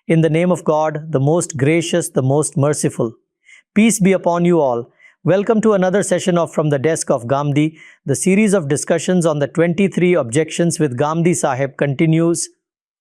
In the name of God, the most gracious, the most merciful. Peace be upon you all. Welcome to another session of From the Desk of Ghamidi. The series of discussions on the 23 objections with Ghamidi Sahib continues.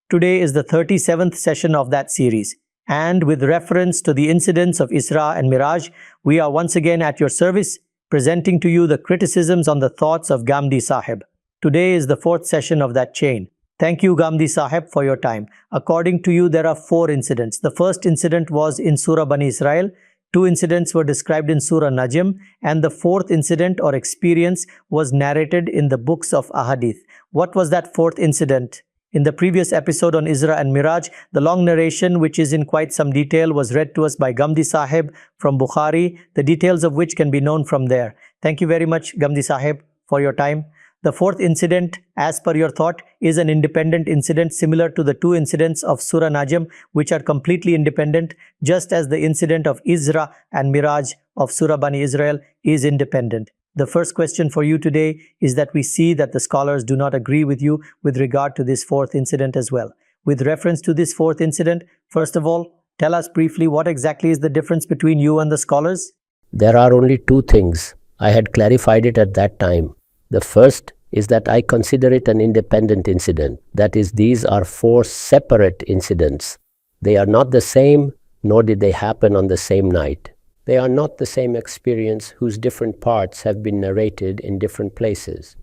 Today is the 37th session of that series. And with reference to the incidents of Isra and Miraj, we are once again at your service, presenting to you the criticisms on the thoughts of Ghamidi Sahib. Today is the fourth session of that chain. Thank you, Ghamidi Sahib, for your time. According to you, there are 4 incidents. The first incident was in Surah Bani Israel. 2 incidents were described in Surah Najm, and the 4th incident or experience was narrated in the books of Ahadith. What was that 4th incident? In the previous episode on Isra and Miraj, the long narration, which is in quite some detail, was read to us by Ghamidi Sahib from Bukhari, the details of which can be known from there. Thank you very much, Ghamidi Sahib, for your time. The 4th incident, as per your thought, is an independent incident similar to the 2 incidents of Surah Najm, which are completely independent, just as the incident of Isra and Miraj of Surah Bani Israel is independent. The first question for you today is that we see that the scholars do not agree with you with regard to this 4th incident as well. With reference to this 4th incident, first of all, tell us briefly what exactly is the difference between you and the scholars? There are only 2 things. I had clarified it at that time. The first is that I consider it an independent incident. That is, these are 4 separate incidents. They are not the same, nor did they happen on the same night. They are not the same experience whose different parts have been narrated in different places.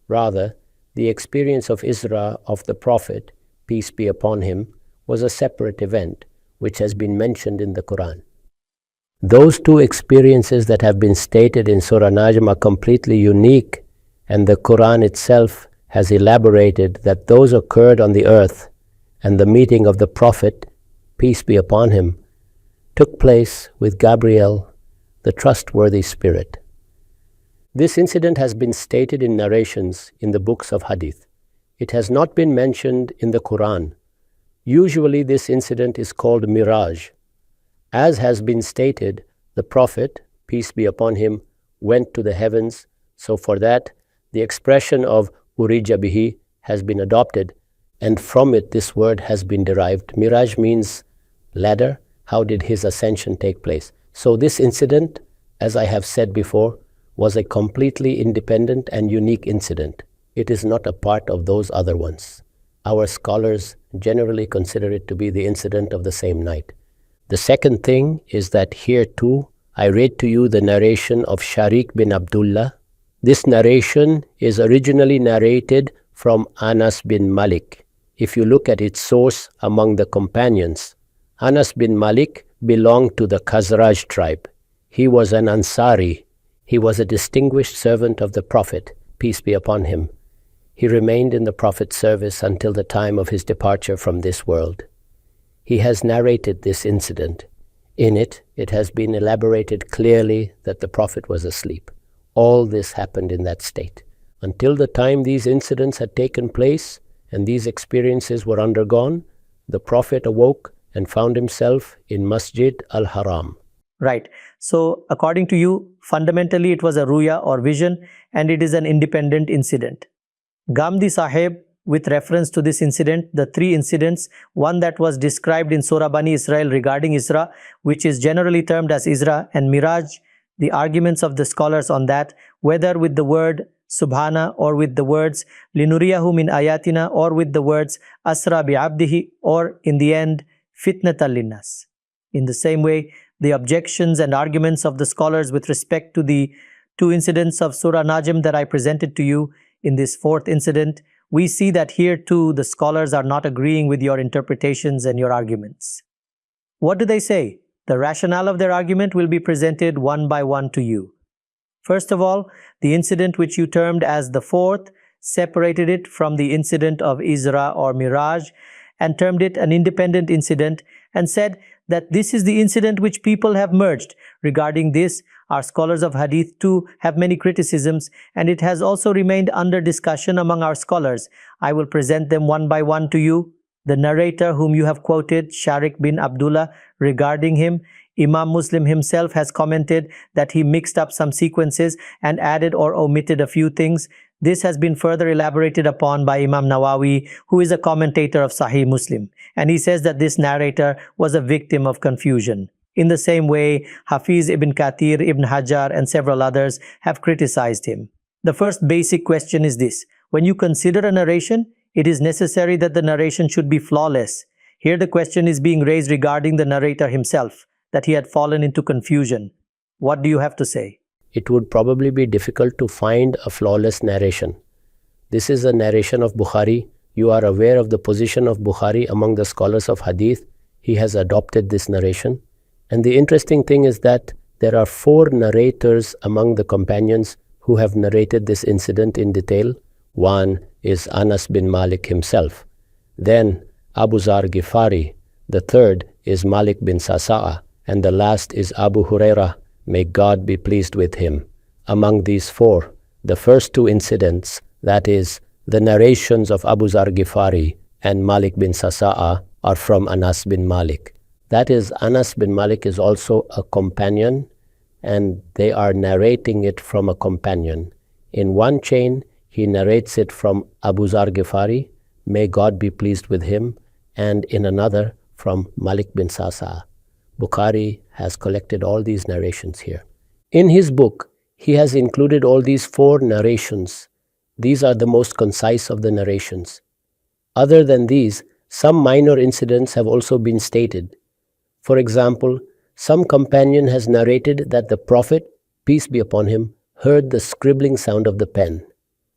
Rather, the experience of Isra of the Prophet, peace be upon him, was a separate event which has been mentioned in the Quran. Those 2 experiences that have been stated in Surah Najm are completely unique, and the Quran itself has elaborated that those occurred on the earth, and the meeting of the Prophet, peace be upon him, took place with Gabriel, the trustworthy spirit. This incident has been stated in narrations in the books of Hadith. It has not been mentioned in the Quran. Usually this incident is called Miraj. As has been stated, the Prophet, peace be upon him, went to the heavens, so for that, the expression of urija bihi has been adopted, and from it this word has been derived. Miraj means ladder. How did his ascension take place? So this incident, as I have said before, was a completely independent and unique incident. It is not a part of those other ones. Our scholars generally consider it to be the incident of the same night. The second thing is that here too, I read to you the narration of Sharik bin Abdullah. This narration is originally narrated from Anas bin Malik. If you look at its source among the companions, Anas bin Malik belonged to the Khazraj tribe. He was an Ansari. He was a distinguished servant of the Prophet, peace be upon him. He remained in the Prophet's service until the time of his departure from this world. He has narrated this incident. In it, it has been elaborated clearly that the Prophet was asleep. All this happened in that state. Until the time these incidents had taken place and these experiences were undergone, the Prophet awoke and found himself in Masjid al-Haram. Right. So, according to you, fundamentally it was a ruya or vision, and it is an independent incident. Ghamidi Sahib, with reference to this incident, the 3 incidents, one that was described in Surah Bani Israel regarding Isra, which is generally termed as Isra, and Miraj, the arguments of the scholars on that, whether with the word Subhana or with the words Linuriyahu min ayatina or with the words Asra bi abdihi or in the end Fitnatal linnas. In the same way, the objections and arguments of the scholars with respect to the 2 incidents of Surah Najm that I presented to you in this 4th incident, we see that here too the scholars are not agreeing with your interpretations and your arguments. What do they say? The rationale of their argument will be presented one by one to you. First of all, the incident which you termed as the 4th separated it from the incident of Isra or Miraj and termed it an independent incident and said that this is the incident which people have merged. Regarding this, our scholars of Hadith too have many criticisms, and it has also remained under discussion among our scholars. I will present them one by one to you. The narrator whom you have quoted, Sharik bin Abdullah, regarding him, Imam Muslim himself has commented that he mixed up some sequences and added or omitted a few things. This has been further elaborated upon by Imam Nawawi, who is a commentator of Sahih Muslim, and he says that this narrator was a victim of confusion. In the same way, Hafiz ibn Kathir, Ibn Hajar, and several others have criticized him. The first basic question is this: when you consider a narration, it is necessary that the narration should be flawless. Here the question is being raised regarding the narrator himself, that he had fallen into confusion. What do you have to say? It would probably be difficult to find a flawless narration. This is a narration of Bukhari. You are aware of the position of Bukhari among the scholars of Hadith. He has adopted this narration. And the interesting thing is that there are 4 narrators among the companions who have narrated this incident in detail. One is Anas bin Malik himself. Then Abu Zar Ghifari. The third is Malik bin Sasa'a. And the last is Abu Huraira. May God be pleased with him. Among these 4, the first 2 incidents, that is, the narrations of Abu Zar Ghifari and Malik bin Sasa'a, are from Anas bin Malik. That is, Anas bin Malik is also a companion, and they are narrating it from a companion. In one chain, he narrates it from Abu Zar Ghifari, may God be pleased with him, and in another from Malik bin Sasa'a. Bukhari has collected all these narrations here. In his book, he has included all these 4 narrations. These are the most concise of the narrations. Other than these, some minor incidents have also been stated. For example, some companion has narrated that the Prophet, peace be upon him, heard the scribbling sound of the pen.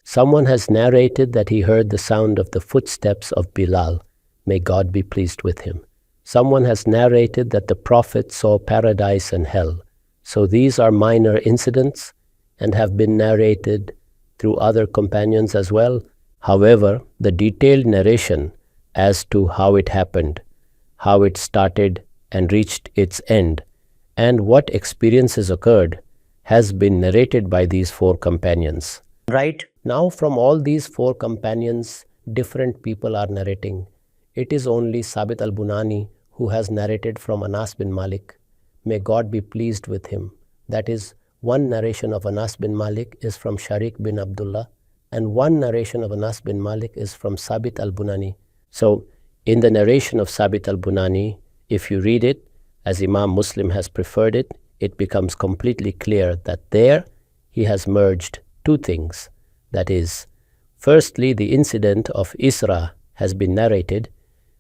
Someone has narrated that he heard the sound of the footsteps of Bilal. May God be pleased with him. Someone has narrated that the Prophet saw paradise and hell. So these are minor incidents and have been narrated through other companions as well. However, the detailed narration as to how it happened, how it started and reached its end, and what experiences occurred has been narrated by these 4 companions. Right? Now from all these 4 companions, different people are narrating. It is only Sabit al-Bunani who has narrated from Anas bin Malik. May God be pleased with him. That is, one narration of Anas bin Malik is from Sharik bin Abdullah, and one narration of Anas bin Malik is from Sabit al-Bunani. So, in the narration of Sabit al-Bunani, if you read it, as Imam Muslim has preferred it, it becomes completely clear that there he has merged 2 things. That is, firstly, the incident of Isra has been narrated,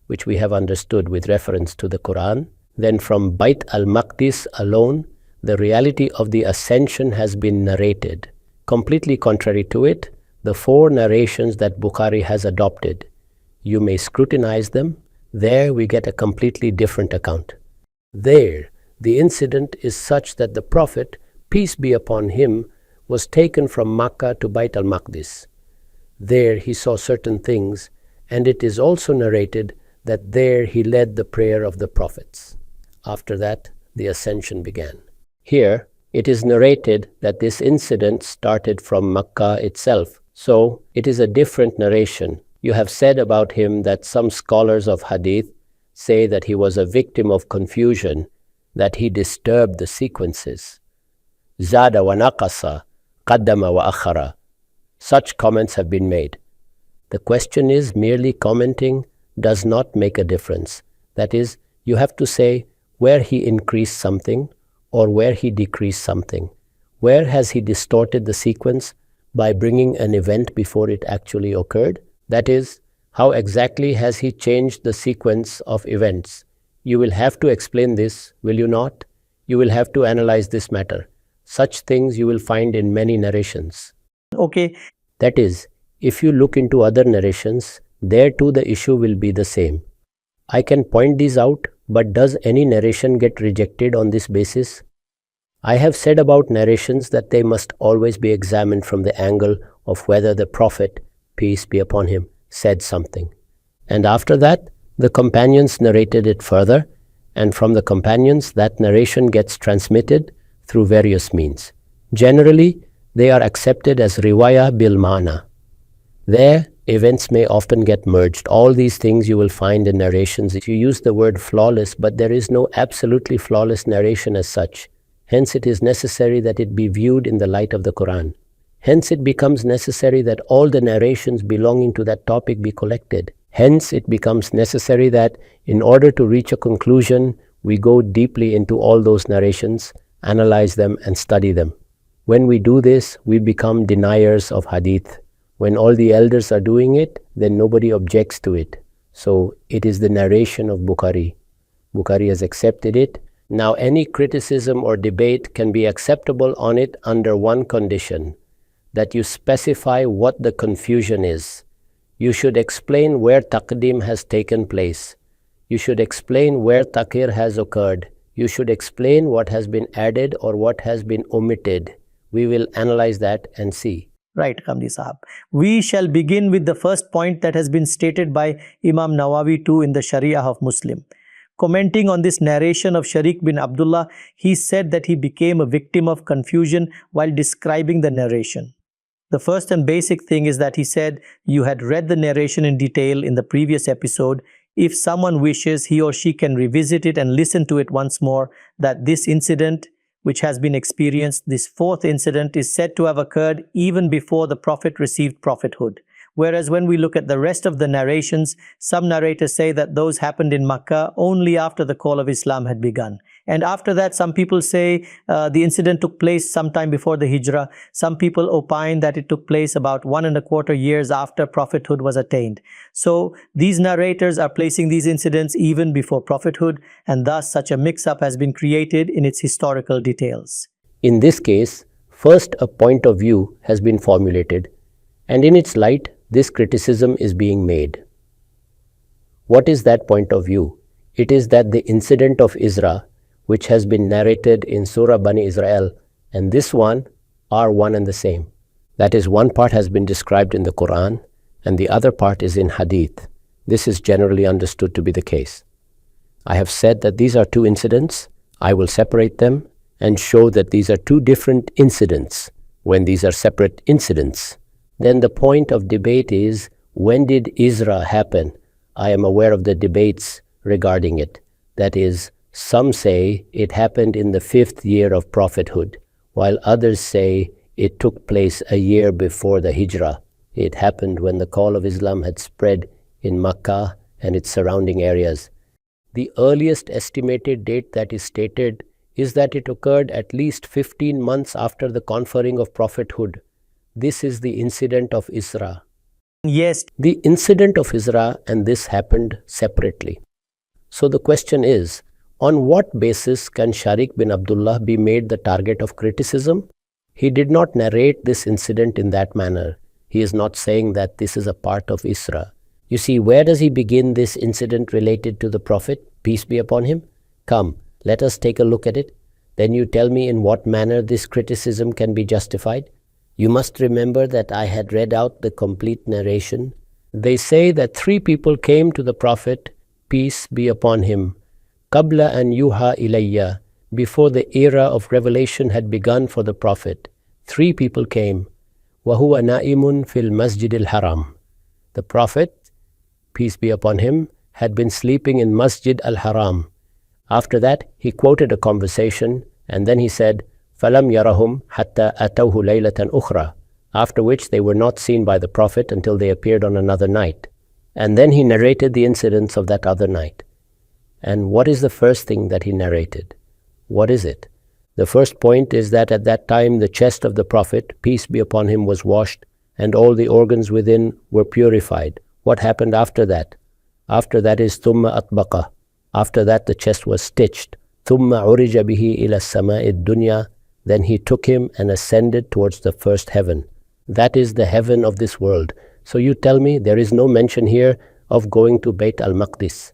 which we have understood with reference to the Quran. Then from Bait al-Maqdis alone, the reality of the ascension has been narrated. Completely contrary to it, the 4 narrations that Bukhari has adopted, you may scrutinize them. There we get a completely different account. There, the incident is such that the Prophet, peace be upon him, was taken from Makkah to Bait al-Maqdis. There he saw certain things, and it is also narrated that there he led the prayer of the prophets. After that, the ascension began. Here, it is narrated that this incident started from Makkah itself. So, it is a different narration. You have said about him that some scholars of Hadith say that he was a victim of confusion, that he disturbed the sequences. Zada wa naqasa, qaddama wa akhara. Such comments have been made. The question is, merely commenting does not make a difference. That is, you have to say where he increased something or where he decreased something. Where has he distorted the sequence by bringing an event before it actually occurred? That is, how exactly has he changed the sequence of events? You will have to explain this, will you not? You will have to analyze this matter. Such things you will find in many narrations. Okay. That is, if you look into other narrations, there too the issue will be the same. I can point these out, but does any narration get rejected on this basis? I have said about narrations that they must always be examined from the angle of whether the Prophet, peace be upon him, said something. And after that, the companions narrated it further, and from the companions that narration gets transmitted through various means. Generally, they are accepted as riwaya bil ma'na. There, events may often get merged. All these things you will find in narrations. You use the word flawless, but there is no absolutely flawless narration as such. Hence, it is necessary that it be viewed in the light of the Quran. Hence it becomes necessary that all the narrations belonging to that topic be collected. Hence it becomes necessary that in order to reach a conclusion, we go deeply into all those narrations, analyze them and study them. When we do this, we become deniers of hadith. When all the elders are doing it, then nobody objects to it. So it is the narration of Bukhari. Bukhari has accepted it. Now any criticism or debate can be acceptable on it under one condition, that you specify what the confusion is. You should explain where taqdim has taken place. You should explain where takhir has occurred. You should explain what has been added or what has been omitted. We will analyze that and see. Right, Ghamidi Sahab. We shall begin with the first point that has been stated by Imam Nawawi too in the Sharia of Muslim. Commenting on this narration of Sharik bin Abdullah, he said that he became a victim of confusion while describing the narration. The first and basic thing is that he said, you had read the narration in detail in the previous episode. If someone wishes, he or she can revisit it and listen to it once more, that this incident which has been experienced, this fourth incident, is said to have occurred even before the Prophet received prophethood. Whereas when we look at the rest of the narrations, some narrators say that those happened in Makkah only after the call of Islam had begun. And after that, some people say the incident took place sometime before the Hijrah. Some people opine that it took place about 1.25 years after prophethood was attained. So these narrators are placing these incidents even before prophethood, and thus such a mix-up has been created in its historical details. In this case, first a point of view has been formulated, and in its light, this criticism is being made. What is that point of view? It is that the incident of Isra, which has been narrated in Surah Bani Israel, and this one are one and the same. That is, one part has been described in the Quran, and the other part is in Hadith. This is generally understood to be the case. I have said that these are two incidents. I will separate them and show that these are two different incidents. When these are separate incidents, then the point of debate is, when did Isra happen? I am aware of the debates regarding it. That is, some say it happened in the 5th year of prophethood, while others say it took place a year before the Hijrah. It happened when the call of Islam had spread in Makkah and its surrounding areas. The earliest estimated date that is stated is that it occurred at least 15 months after the conferring of prophethood. This is the incident of Isra. Yes. The incident of Isra and this happened separately. So the question is, on what basis can Sharik bin Abdullah be made the target of criticism? He did not narrate this incident in that manner. He is not saying that this is a part of Isra. You see, where does he begin this incident related to the Prophet, peace be upon him? Come, let us take a look at it. Then you tell me in what manner this criticism can be justified. You must remember that I had read out the complete narration. They say that 3 people came to the Prophet, peace be upon him, qabla an yuha ilayya, before the era of revelation had begun for the Prophet. 3 people came, wa huwa na'imun fil masjid al-haram. The Prophet, peace be upon him, had been sleeping in Masjid al-Haram. After that, he quoted a conversation, and then he said, فَلَمْ يَرَهُمْ حَتَّى أَتَوْهُ لَيْلَةً أُخْرَى, after which they were not seen by the Prophet until they appeared on another night. And then he narrated the incidents of that other night. And what is the first thing that he narrated? What is it? The first point is that at that time the chest of the Prophet, peace be upon him, was washed, and all the organs within were purified. What happened after that? After that is ثُمَّ أَطْبَقَ. After that the chest was stitched. ثُمَّ عُرِجَ بِهِ إِلَى السَّمَاءِ الدُّنْيَا. Then he took him and ascended towards the first heaven. That is the heaven of this world. So you tell me there is no mention here of going to Bayt al-Maqdis.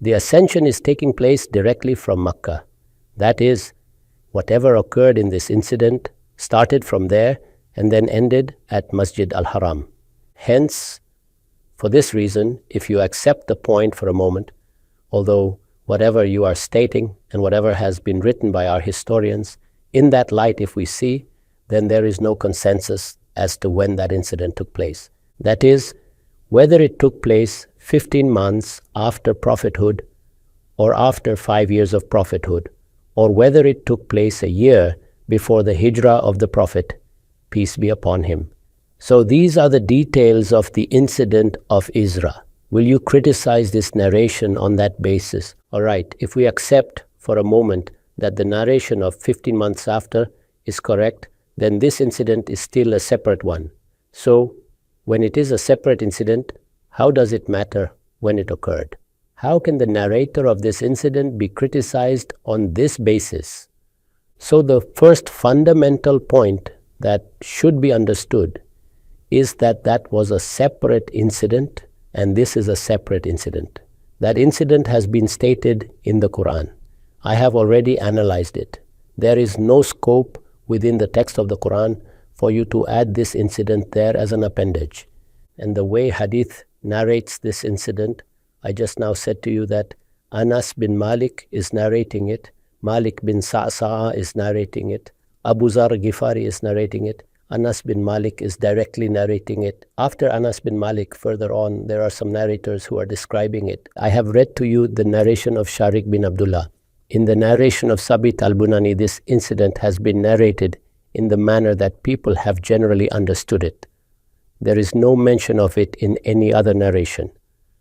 The ascension is taking place directly from Makkah. That is, whatever occurred in this incident started from there and then ended at Masjid al-Haram. Hence, for this reason, if you accept the point for a moment, although whatever you are stating and whatever has been written by our historians, in that light, if we see, then there is no consensus as to when that incident took place. That is, whether it took place 15 months after prophethood or after 5 years of prophethood, or whether it took place a year before the hijrah of the Prophet, peace be upon him. So these are the details of the incident of Isra. Will you criticize this narration on that basis? All right, if we accept for a moment that the narration of 15 months after is correct, then this incident is still a separate one. So when it is a separate incident, how does it matter when it occurred? How can the narrator of this incident be criticized on this basis? So the first fundamental point that should be understood is that that was a separate incident and this is a separate incident. That incident has been stated in the Quran. I have already analyzed it. There is no scope within the text of the Quran for you to add this incident there as an appendage. And the way Hadith narrates this incident, I just now said to you that Anas bin Malik is narrating it, Malik bin Sa'sa'a is narrating it, Abu Zar Ghifari is narrating it, Anas bin Malik is directly narrating it. After Anas bin Malik, further on, there are some narrators who are describing it. I have read to you the narration of Sharik bin Abdullah. In the narration of Sabit al-Bunani, this incident has been narrated in the manner that people have generally understood it. There is no mention of it in any other narration.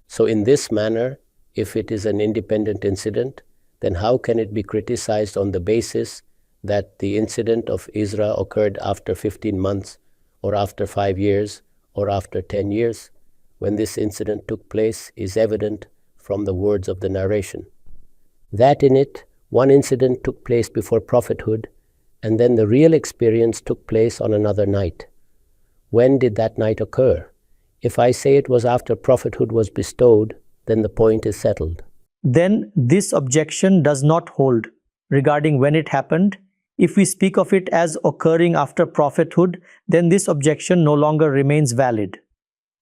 So in this manner, if it is an independent incident, then how can it be criticized on the basis that the incident of Isra occurred after 15 months or after 5 years or after 10 years? When this incident took place is evident from the words of the narration. That in it, one incident took place before prophethood, and then the real experience took place on another night. When did that night occur? If I say it was after prophethood was bestowed, then the point is settled. Then this objection does not hold regarding when it happened. If we speak of it as occurring after prophethood, then this objection no longer remains valid.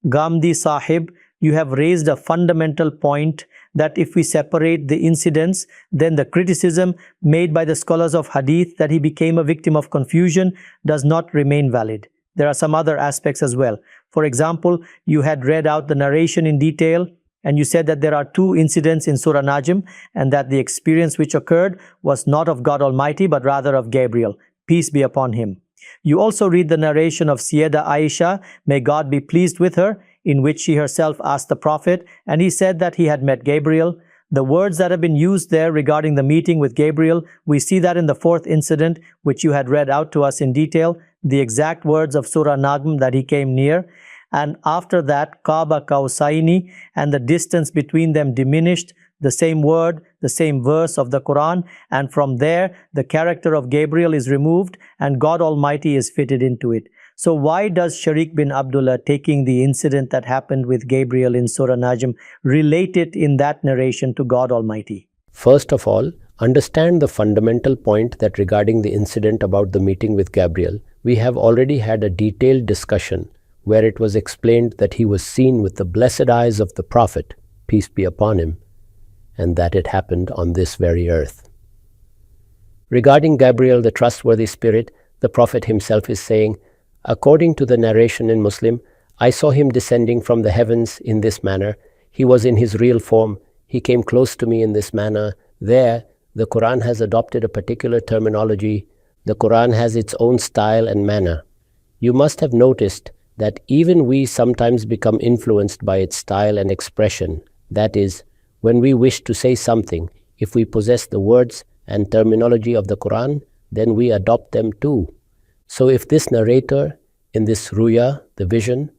Ghamidi Sahib, you have raised a fundamental point that if we separate the incidents, then the criticism made by the scholars of Hadith that he became a victim of confusion does not remain valid. There are some other aspects as well. For example, you had read out the narration in detail and you said that there are 2 incidents in Surah Najm and that the experience which occurred was not of God Almighty but rather of Gabriel, peace be upon him. You also read the narration of Sayyida Aisha, may God be pleased with her, in which she herself asked the Prophet and he said that he had met Gabriel. The words that have been used there regarding the meeting with Gabriel, we see that in the 4th incident which you had read out to us in detail, the exact words of Surah Najm that he came near. And after that, Kaaba Kausaini, and the distance between them diminished, the same word, the same verse of the Quran, and from there the character of Gabriel is removed and God Almighty is fitted into it. So why does Sharik bin Abdullah, taking the incident that happened with Gabriel in Surah Najm, relate it in that narration to God Almighty? First of all, understand the fundamental point that regarding the incident about the meeting with Gabriel, we have already had a detailed discussion where it was explained that he was seen with the blessed eyes of the Prophet, peace be upon him, and that it happened on this very earth. Regarding Gabriel, the trustworthy spirit, the Prophet himself is saying, according to the narration in Muslim, I saw him descending from the heavens in this manner. He was in his real form. He came close to me in this manner. There, the Quran has adopted a particular terminology. The Quran has its own style and manner. You must have noticed that even we sometimes become influenced by its style and expression. That is, when we wish to say something, if we possess the words and terminology of the Quran, then we adopt them too. So if this narrator in this ruya, the vision,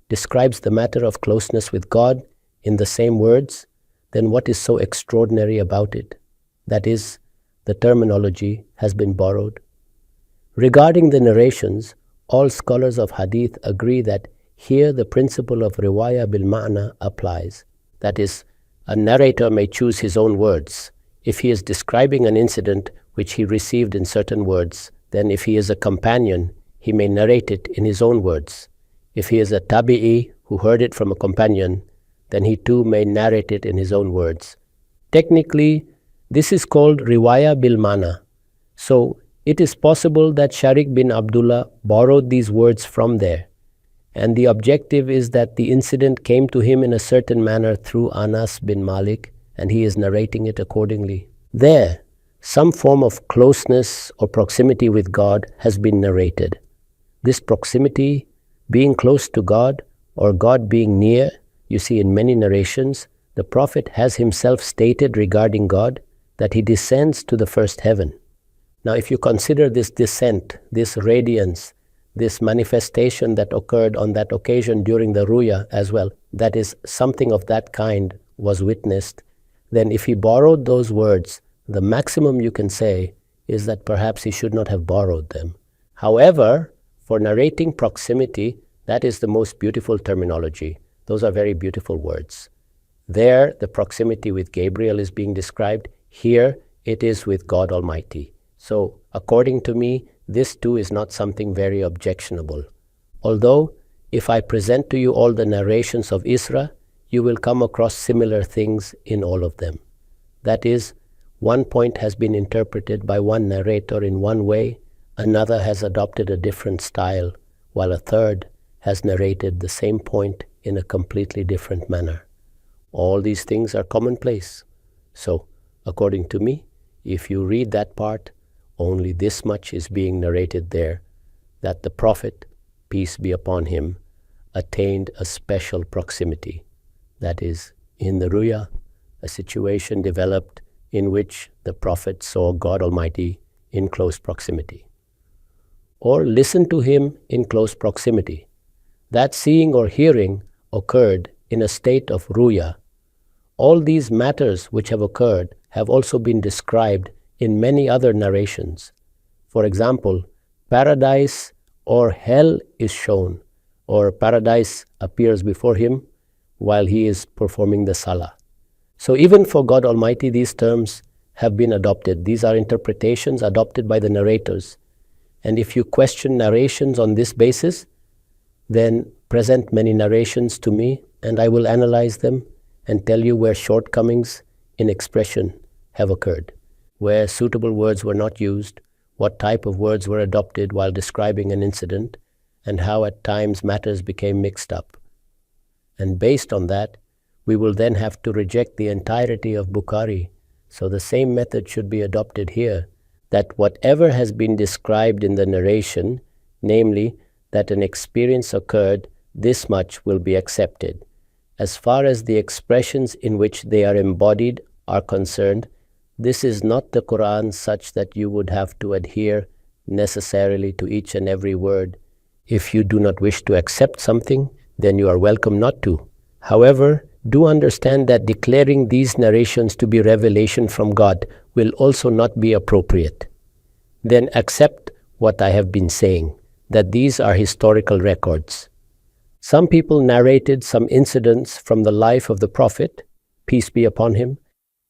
describes the matter of closeness with God in the same words, then what is so extraordinary about it? That is, the terminology has been borrowed. Regarding the narrations, all scholars of Hadith agree that here the principle of riwaya bil ma'na applies. That is, a narrator may choose his own words. If he is describing an incident which he received in certain words, then if he is a companion, he may narrate it in his own words. If he is a tabi'i who heard it from a companion, then he too may narrate it in his own words. Technically, this is called riwaya bil ma'na. So, it is possible that Sharik bin Abdullah borrowed these words from there, and the objective is that the incident came to him in a certain manner through Anas bin Malik, and he is narrating it accordingly. There, some form of closeness or proximity with God has been narrated. This proximity, being close to God or God being near, you see in many narrations, the Prophet has himself stated regarding God that he descends to the first heaven. Now, if you consider this descent, this radiance, this manifestation that occurred on that occasion during the Ruya as well, that is, something of that kind was witnessed, then if he borrowed those words, the maximum you can say is that perhaps he should not have borrowed them. However, for narrating proximity, that is the most beautiful terminology. Those are very beautiful words. There, the proximity with Gabriel is being described. Here, it is with God Almighty. So, according to me, this too is not something very objectionable. Although, if I present to you all the narrations of Isra, you will come across similar things in all of them. That is, one point has been interpreted by one narrator in one way, another has adopted a different style, while a third has narrated the same point in a completely different manner. All these things are commonplace. So, according to me, if you read that part, only this much is being narrated there, that the Prophet, peace be upon him, attained a special proximity. That is, in the Ruya, a situation developed in which the Prophet saw God Almighty in close proximity. Or listened to him in close proximity. That seeing or hearing occurred in a state of Ruya. All these matters which have occurred have also been described in many other narrations. For example, paradise or hell is shown, or paradise appears before him while he is performing the salah. So even for God Almighty, these terms have been adopted. These are interpretations adopted by the narrators. And if you question narrations on this basis, then present many narrations to me and I will analyze them and tell you where shortcomings in expression have occurred, where suitable words were not used, what type of words were adopted while describing an incident, and how at times matters became mixed up. And based on that, we will then have to reject the entirety of Bukhari. So the same method should be adopted here, that whatever has been described in the narration, namely that an experience occurred, this much will be accepted. As far as the expressions in which they are embodied are concerned, this is not the Quran such that you would have to adhere necessarily to each and every word. If you do not wish to accept something, then you are welcome not to. However, do understand that declaring these narrations to be revelation from God will also not be appropriate. Then accept what I have been saying, that these are historical records. Some people narrated some incidents from the life of the Prophet, peace be upon him,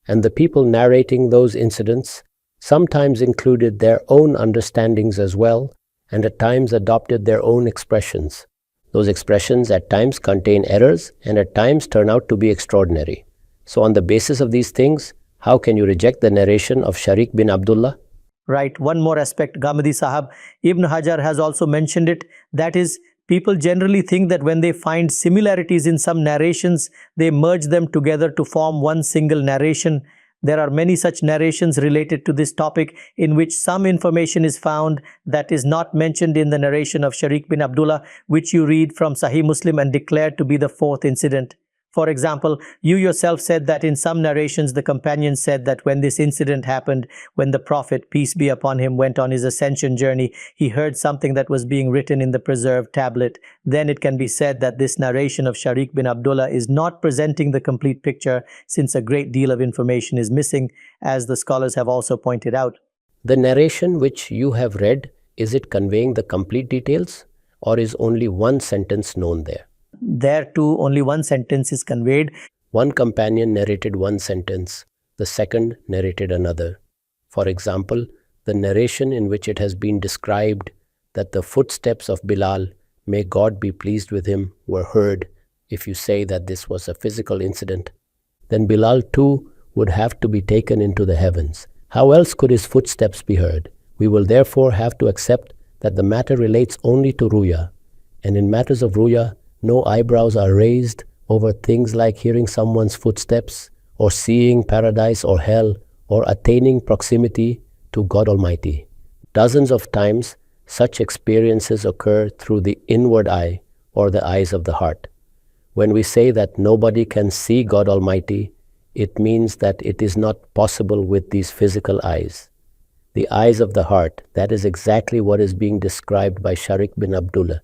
and the people narrating those incidents sometimes included their own understandings as well, and at times adopted their own expressions. Those expressions at times contain errors and at times turn out to be extraordinary. So on the basis of these things, how can you reject the narration of Sharik bin Abdullah? Right, one more aspect, Ghamidi Sahab, Ibn Hajar has also mentioned it, that is, people generally think that when they find similarities in some narrations, they merge them together to form one single narration. There are many such narrations related to this topic in which some information is found that is not mentioned in the narration of Sharik bin Abdullah, which you read from Sahih Muslim and declared to be the fourth incident. For example, you yourself said that in some narrations the companions said that when this incident happened, when the Prophet, peace be upon him, went on his ascension journey, he heard something that was being written in the preserved tablet. Then it can be said that this narration of Sharik bin Abdullah is not presenting the complete picture, since a great deal of information is missing, as the scholars have also pointed out. The narration which you have read, is it conveying the complete details, or is only one sentence known there? There too, only one sentence is conveyed. One companion narrated one sentence, the second narrated another. For example, the narration in which it has been described that the footsteps of Bilal, may God be pleased with him, were heard. If you say that this was a physical incident, then Bilal too would have to be taken into the heavens. How else could his footsteps be heard? We will therefore have to accept that the matter relates only to Ruya. And in matters of Ruya, no eyebrows are raised over things like hearing someone's footsteps, or seeing paradise or hell, or attaining proximity to God Almighty. Dozens of times, Such experiences occur through the inward eye or the eyes of the heart. When we say that nobody can see God Almighty, it means that it is not possible with these physical eyes. The eyes of the heart, that is exactly what is being described by Sharik bin Abdullah.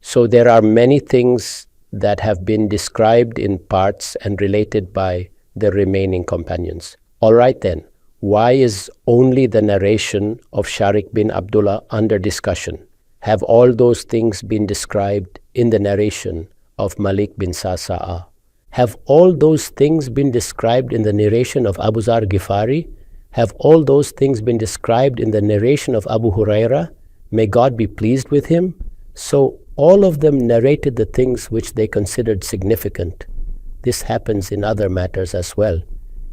So there are many things that have been described in parts and related by the remaining companions. All right then, why is only the narration of Sharik bin Abdullah under discussion? Have all those things been described in the narration of Malik bin Sa'sa'a? Have all those things been described in the narration of Abu Zar Ghifari? Have all those things been described in the narration of Abu Huraira? May God be pleased with him. So all of them narrated the things which they considered significant. This happens in other matters as well.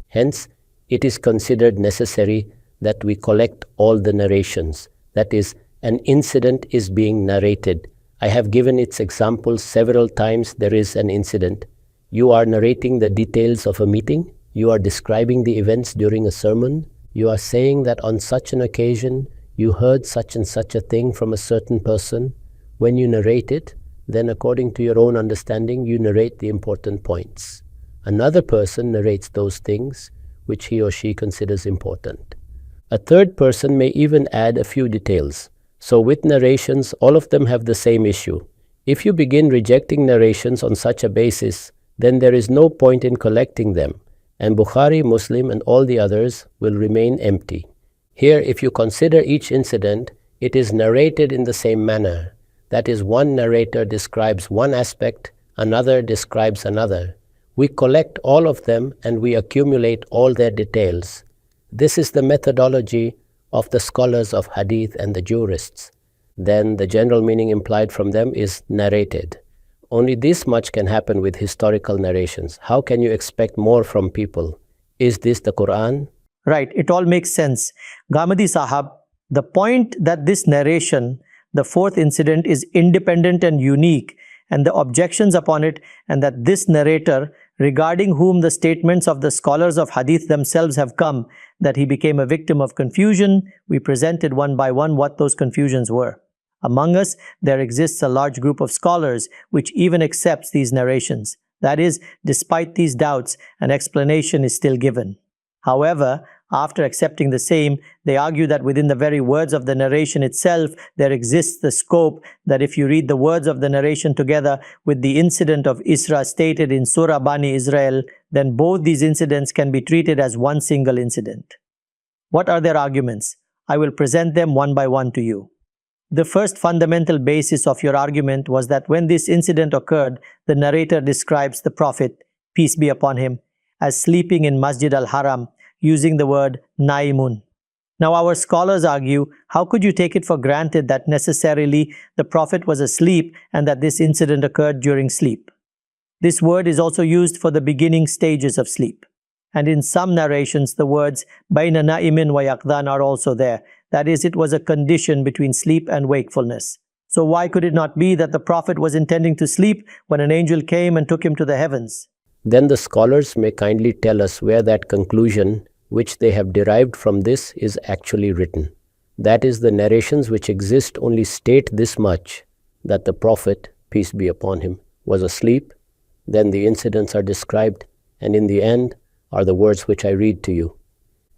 Hence, it is considered necessary that we collect all the narrations. That is, an incident is being narrated. I have given its examples several times. There is an incident. You are narrating the details of a meeting. You are describing the events during a sermon. You are saying that on such an occasion, you heard such and such a thing from a certain person. When you narrate it, then according to your own understanding, you narrate the important points. Another person narrates those things which he or she considers important. A third person may even add a few details. So with narrations, all of them have the same issue. If you begin rejecting narrations on such a basis, then there is no point in collecting them, and Bukhari, Muslim, and all the others will remain empty. Here, if you consider each incident, it is narrated in the same manner. That is, one narrator describes one aspect, another describes another. We collect all of them and we accumulate all their details. This is the methodology of the scholars of hadith and the jurists. Then the general meaning implied from them is narrated. Only this much can happen with historical narrations. How can you expect more from people? Is this the Quran? Right, it all makes sense. Ghamidi Sahab, the point that this narration, the fourth incident, is independent and unique, and the objections upon it, and that this narrator, regarding whom the statements of the scholars of hadith themselves have come, that he became a victim of confusion, we presented one by one what those confusions were. Among us, there exists a large group of scholars which even accepts these narrations. That is, despite these doubts, an explanation is still given. However, after accepting the same, they argue that within the very words of the narration itself, there exists the scope that if you read the words of the narration together with the incident of Isra stated in Surah Bani Israel, then both these incidents can be treated as one single incident. What are their arguments? I will present them one by one to you. The first fundamental basis of your argument was that when this incident occurred, the narrator describes the Prophet, peace be upon him, as sleeping in Masjid al-Haram, using the word naimun. Now our scholars argue, how could you take it for granted that necessarily the Prophet was asleep and that this incident occurred during sleep? This word is also used for the beginning stages of sleep. And in some narrations, the words baina na'imin wa yaqdan are also there. That is, it was a condition between sleep and wakefulness. So why could it not be that the Prophet was intending to sleep when an angel came and took him to the heavens? Then the scholars may kindly tell us where that conclusion which they have derived from this is actually written. That is, the narrations which exist only state this much, that the Prophet, peace be upon him, was asleep. Then the incidents are described, and in the end are the words which I read to you.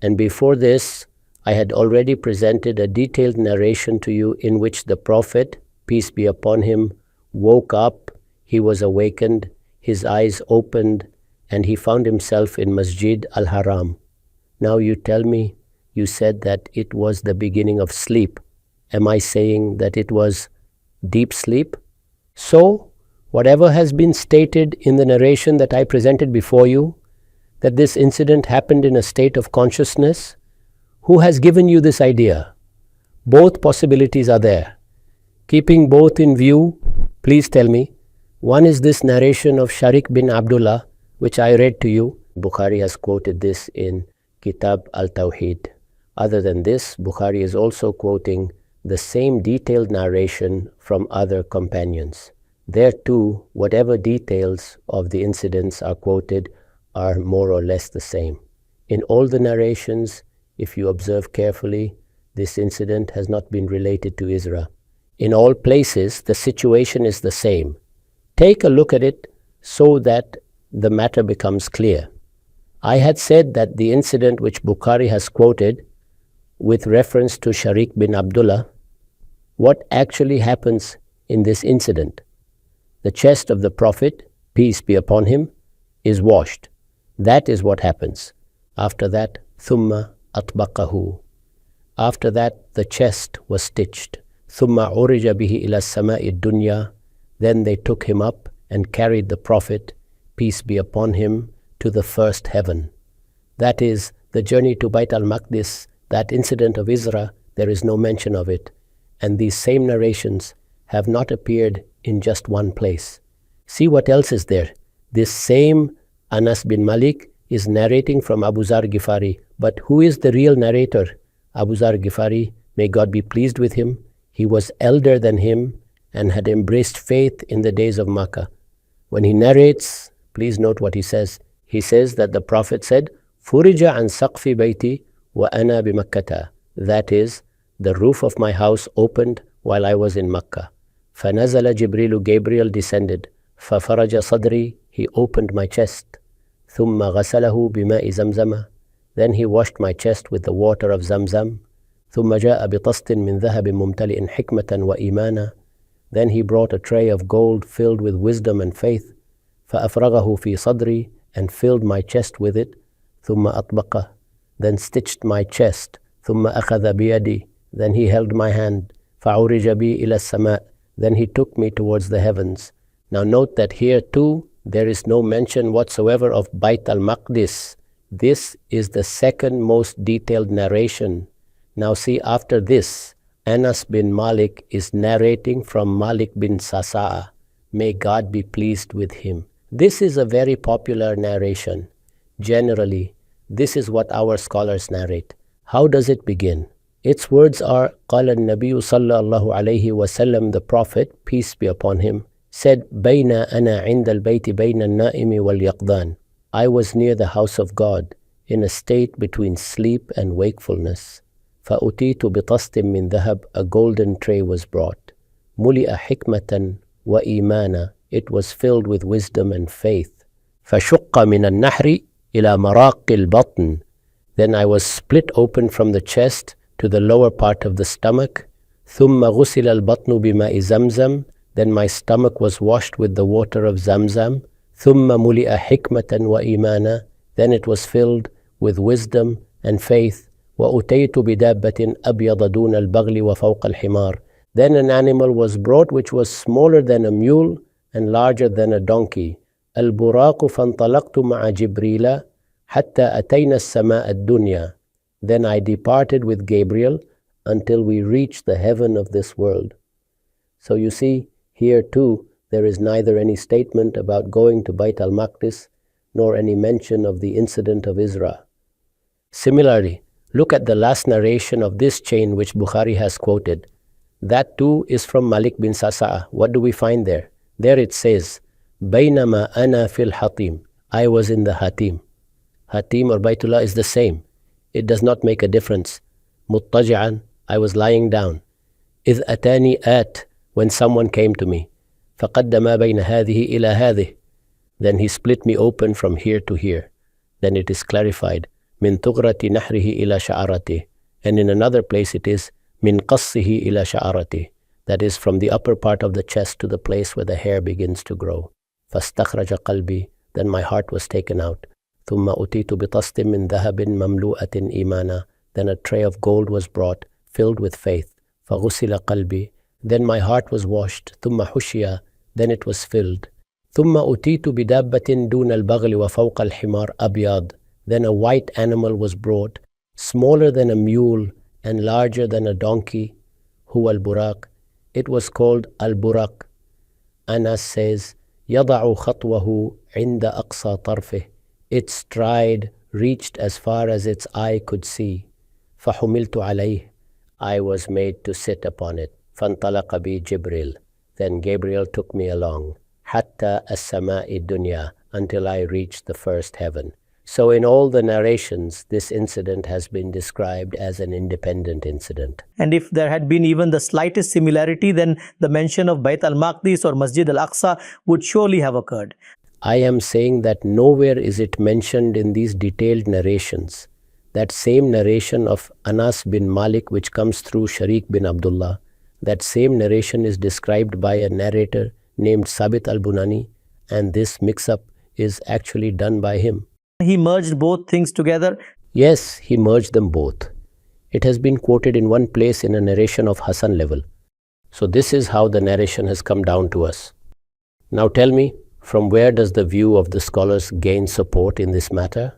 And before this, I had already presented a detailed narration to you in which the Prophet, peace be upon him, woke up, he was awakened, his eyes opened, and he found himself in Masjid al-Haram. Now you tell me, you said that it was the beginning of sleep. Am I saying that it was deep sleep? So, whatever has been stated in the narration that I presented before you, that this incident happened in a state of consciousness, who has given you this idea? Both possibilities are there. Keeping both in view, please tell me. One is this narration of Sharik bin Abdullah, which I read to you. Bukhari has quoted this in Kitab al-Tawheed. Other than this, Bukhari is also quoting the same detailed narration from other companions. There too, whatever details of the incidents are quoted are more or less the same. In all the narrations, if you observe carefully, this incident has not been related to Isra. In all places, the situation is the same. Take a look at it so that the matter becomes clear. I had said that the incident which Bukhari has quoted with reference to Sharik bin Abdullah, what actually happens in this incident? The chest of the Prophet, peace be upon him, is washed. That is what happens. After that, ثُمَّ أَطْبَقَهُ. After that, the chest was stitched. ثُمَّ عُرِجَ بِهِ إِلَى السَّمَاءِ الدُّنْيَا. Then they took him up and carried the Prophet, peace be upon him, to the first heaven. That is the journey to Bayt al-Maqdis, that incident of Isra, there is no mention of it. And these same narrations have not appeared in just one place. See what else is there. This same Anas bin Malik is narrating from Abu Zar Ghifari. But who is the real narrator? Abu Zar Ghifari, may God be pleased with him. He was elder than him and had embraced faith in the days of Makkah. When he narrates, please note what he says. He says that the Prophet said, "Furija an saqfi bayti wa ana bi Makkata." That is, the roof of my house opened while I was in Makkah. فَنَزَلَ جِبْرِيلُ Gabriel descended. فَفَرَجَ صَدْرِي He opened my chest. ثُمَّ غَسَلَهُ بِمَاءِ زَمْزَمَ Then he washed my chest with the water of Zamzam. ثُمَّ جَاءَ بِطَسْطٍ مِّن ذَهَبٍ مُمْتَلِئٍ حِكْمَةً وَإِيمَانًا Then he brought a tray of gold filled with wisdom and faith. فَأَفْرَغَهُ فِي صَدْرِي And filled my chest with it. ثُمَّ أَطْبَقَهُ Then stitched my chest. ثُمَّ أَخَذَ بِيَدِي Then he held my hand. فَعُرِجَ بِي إِلَى السَّمَاءِ Then he took me towards the heavens. Now note that here too, there is no mention whatsoever of Bayt al-Maqdis. This is the second most detailed narration. Now see, after this, Anas bin Malik is narrating from Malik bin Sasa'a. May God be pleased with him. This is a very popular narration. Generally, this is what our scholars narrate. How does it begin? Its words are, قال النبي صلى الله عليه وسلم, the Prophet, peace be upon him, said, بين أنا عند البيت بين النائم واليقظان. I was near the house of God, in a state between sleep and wakefulness. فأتيت بطست من ذهب, a golden tray was brought. ملئ حكمة وإيمانا, it was filled with wisdom and faith. فشق من النحر إلى مراق البطن. Then I was split open from the chest to the lower part of the stomach. ثم غسل البطن بماء زمزم. Then my stomach was washed with the water of Zamzam. ثم ملئ حكمة وإيمانا. Then it was filled with wisdom and faith. وأتيت بدابة أبيض دون البغل وفوق الحمار. Then an animal was brought which was smaller than a mule and larger than a donkey. البراق فانطلقت مع جبريل حتى أتينا السماء الدنيا. Then I departed with Gabriel until we reached the heaven of this world. So you see, here too, there is neither any statement about going to Bayt al-Maqdis, nor any mention of the incident of Isra. Similarly, look at the last narration of this chain which Bukhari has quoted. That too is from Malik bin Sasa'a. What do we find there? There it says, بينما أنا في الحطيم. I was in the Hatim. Hatim or Baytullah is the same. It does not make a difference. مضطجعا, I was lying down. إذ أتاني آت, when someone came to me. فقد ما بين هذه إلى هذه. Then he split me open from here to here. Then it is clarified. من ثغرة نحره إلى شعرته. And in another place it is من قصه إلى شعرته. That is from the upper part of the chest to the place where the hair begins to grow. فاستخرج قلبي. Then my heart was taken out. ثم أتيت بطست من ذهب مملوءة إيمانا. Then a tray of gold was brought, filled with faith. فغسل قلبي. Then my heart was washed. ثم حشي. Then it was filled. ثم أتيت بدابة دون البغل وفوق الحمار أبيض. Then a white animal was brought, smaller than a mule and larger than a donkey. هو البراق. It was called Al-Buraq. Anas says, يضع خطوه عند أقصى طرفه. Its stride reached as far as its eye could see. فحملت عليه. I was made to sit upon it. فانطلق بي جبريل. Then Gabriel took me along. حتى السماء الدنيا, until I reached the first heaven. So in all the narrations, this incident has been described as an independent incident. And if there had been even the slightest similarity, then the mention of Bayt al-Maqdis or Masjid al-Aqsa would surely have occurred. I am saying that nowhere is it mentioned in these detailed narrations. That same narration of Anas bin Malik which comes through Sharik bin Abdullah, that same narration is described by a narrator named Sabit al-Bunani, and this mix-up is actually done by him. He merged both things together. Yes, he merged them both. It has been quoted in one place in a narration of Hassan level. So this is how the narration has come down to us. Now tell me, from where does the view of the scholars gain support in this matter?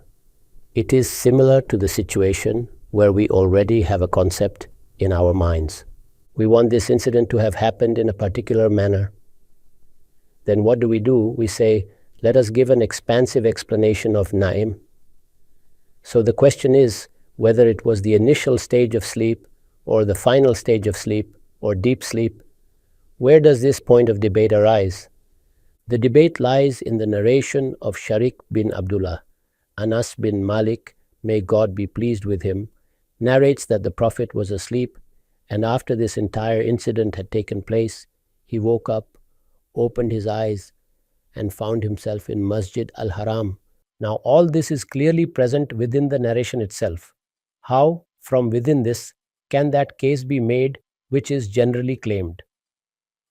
It is similar to the situation where we already have a concept in our minds. We want this incident to have happened in a particular manner. Then what do? We say, let us give an expansive explanation of Naim. So the question is whether it was the initial stage of sleep or the final stage of sleep or deep sleep. Where does this point of debate arise? The debate lies in the narration of Sharik bin Abdullah. Anas bin Malik, may God be pleased with him, narrates that the Prophet was asleep, and after this entire incident had taken place, he woke up, opened his eyes, and found himself in Masjid al-Haram. Now all this is clearly present within the narration itself. How, from within this, can that case be made which is generally claimed?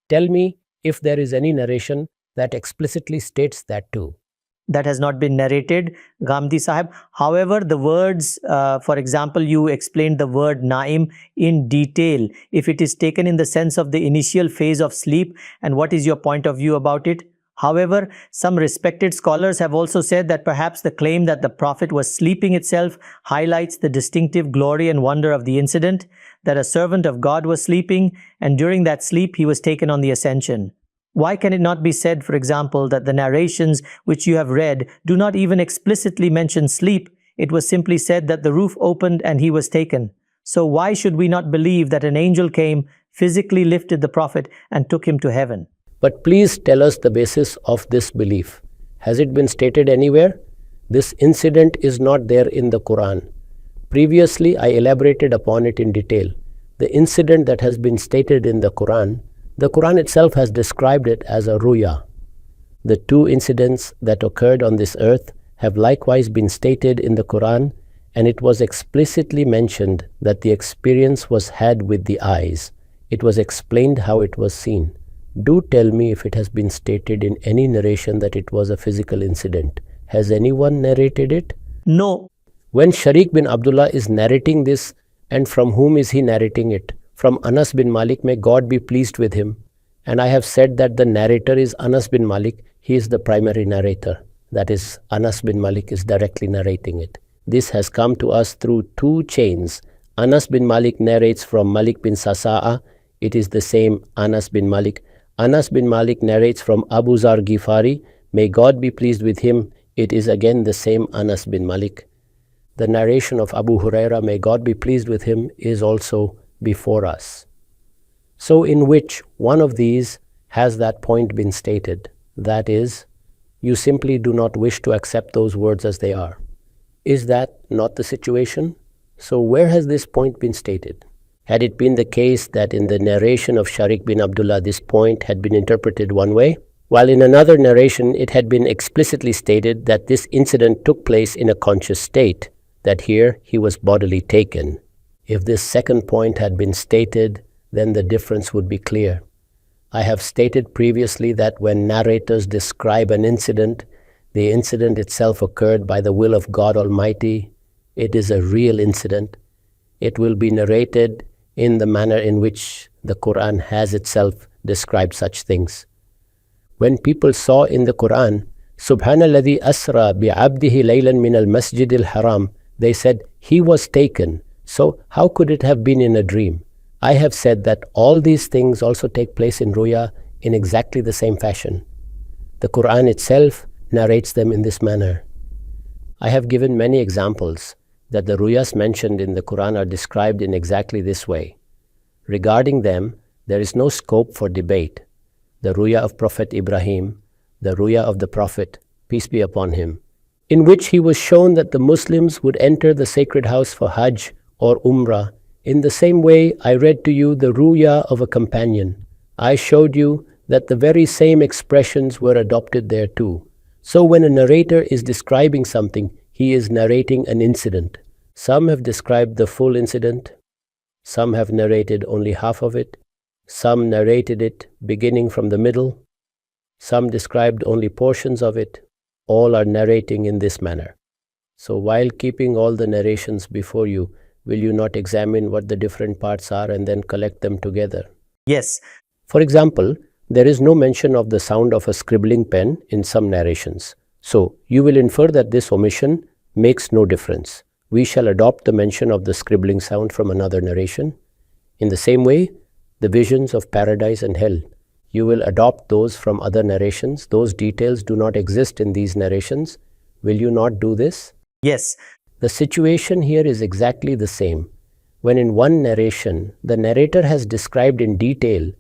Tell me if there is any narration that explicitly states that too. That has not been narrated, Ghamidi Sahib. However, the words, for example, you explained the word Naim in detail. If it is taken in the sense of the initial phase of sleep, and what is your point of view about it? However, some respected scholars have also said that perhaps the claim that the Prophet was sleeping itself highlights the distinctive glory and wonder of the incident, that a servant of God was sleeping, and during that sleep he was taken on the ascension. Why can it not be said, for example, that the narrations which you have read do not even explicitly mention sleep? It was simply said that the roof opened and he was taken. So why should we not believe that an angel came, physically lifted the Prophet and took him to heaven? But please tell us the basis of this belief. Has it been stated anywhere? This incident is not there in the Quran. Previously, I elaborated upon it in detail. The incident that has been stated in the Quran itself has described it as a ruya. The two incidents that occurred on this earth have likewise been stated in the Quran, and it was explicitly mentioned that the experience was had with the eyes. It was explained how it was seen. Do tell me if it has been stated in any narration that it was a physical incident. Has anyone narrated it? No. When Sharik bin Abdullah is narrating this, and from whom is he narrating it? From Anas bin Malik, may God be pleased with him. And I have said that the narrator is Anas bin Malik. He is the primary narrator. That is, Anas bin Malik is directly narrating it. This has come to us through two chains. Anas bin Malik narrates from Malik bin Sasa'a. It is the same Anas bin Malik. Anas bin Malik narrates from Abu Zar Ghifari. May God be pleased with him. It is again the same Anas bin Malik. The narration of Abu Huraira, may God be pleased with him, is also before us. So in which one of these has that point been stated? That is, you simply do not wish to accept those words as they are. Is that not the situation? So where has this point been stated? Had it been the case that in the narration of Sharik bin Abdullah this point had been interpreted one way, while in another narration it had been explicitly stated that this incident took place in a conscious state, that here he was bodily taken. If this second point had been stated, then the difference would be clear. I have stated previously that when narrators describe an incident, the incident itself occurred by the will of God Almighty. It is a real incident. It will be narrated in the manner in which the Quran has itself described such things. When people saw in the Quran, Subhanalladhi asra bi'abdihi laylan min al-masjid al-haram, they said, he was taken. So how could it have been in a dream? I have said that all these things also take place in ruya in exactly the same fashion. The Quran itself narrates them in this manner. I have given many examples that the ruyas mentioned in the Quran are described in exactly this way. Regarding them, there is no scope for debate. The ruya of Prophet Ibrahim, the ruya of the Prophet, peace be upon him, in which he was shown that the Muslims would enter the sacred house for Hajj or Umrah. In the same way, I read to you the ruya of a companion. I showed you that the very same expressions were adopted there too. So when a narrator is describing something, he is narrating an incident. Some have described the full incident, some have narrated only half of it, some narrated it beginning from the middle, some described only portions of it. All are narrating in this manner. So while keeping all the narrations before you, will you not examine what the different parts are and then collect them together? Yes. For example, there is no mention of the sound of a scribbling pen in some narrations. So you will infer that this omission makes no difference. We shall adopt the mention of the scribbling sound from another narration. In the same way, the visions of paradise and hell, you will adopt those from other narrations. Those details do not exist in these narrations. Will you not do this? Yes. The situation here is exactly the same. When in one narration, the narrator has described in detail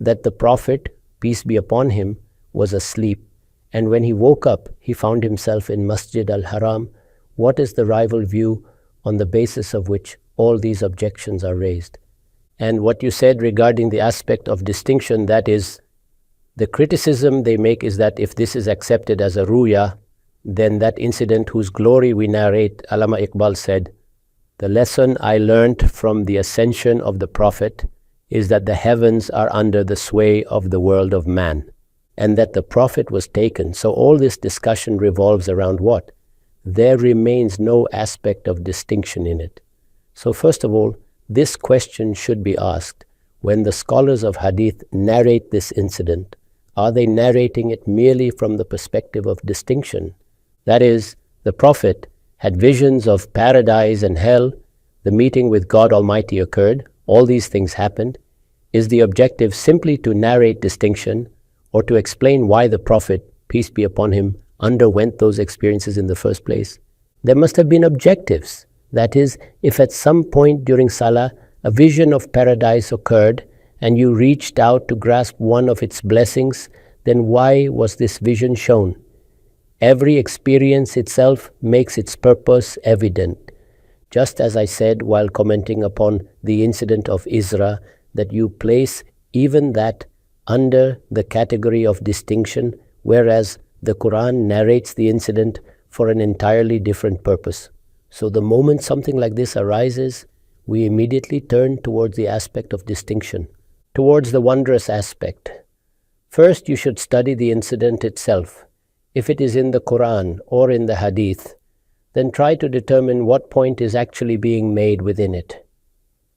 that the Prophet, peace be upon him, was asleep, and when he woke up, he found himself in Masjid al-Haram. What is the rival view on the basis of which all these objections are raised? And what you said regarding the aspect of distinction, that is, the criticism they make is that if this is accepted as a ruya, then that incident whose glory we narrate, Allama Iqbal said, the lesson I learnt from the ascension of the Prophet is that the heavens are under the sway of the world of man, and that the Prophet was taken. So all this discussion revolves around what? There remains no aspect of distinction in it. So first of all, this question should be asked. When the scholars of hadith narrate this incident, are they narrating it merely from the perspective of distinction? That is, the Prophet had visions of paradise and hell, the meeting with God Almighty occurred, all these things happened. Is the objective simply to narrate distinction or to explain why the Prophet, peace be upon him, underwent those experiences in the first place? There must have been objectives. That is, if at some point during Salah a vision of paradise occurred and you reached out to grasp one of its blessings, then why was this vision shown? Every experience itself makes its purpose evident. Just as I said while commenting upon the incident of Isra, that you place even that under the category of distinction, whereas the Quran narrates the incident for an entirely different purpose. So the moment something like this arises, we immediately turn towards the aspect of distinction, towards the wondrous aspect. First, you should study the incident itself. If it is in the Quran or in the Hadith, then try to determine what point is actually being made within it.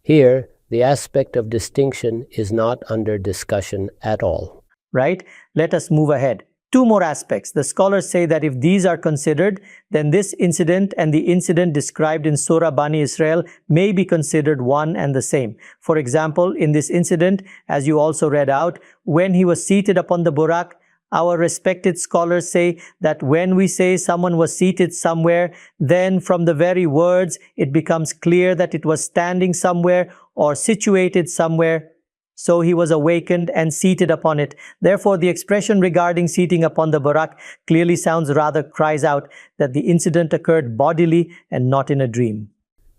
Here, the aspect of distinction is not under discussion at all. Right? Let us move ahead. Two more aspects. The scholars say that if these are considered, then this incident and the incident described in Surah Bani Israel may be considered one and the same. For example, in this incident, as you also read out, when he was seated upon the Burak, our respected scholars say that when we say someone was seated somewhere, then from the very words, it becomes clear that it was standing somewhere or situated somewhere. So he was awakened and seated upon it. Therefore, the expression regarding seating upon the Burak clearly sounds rather cries out that the incident occurred bodily and not in a dream.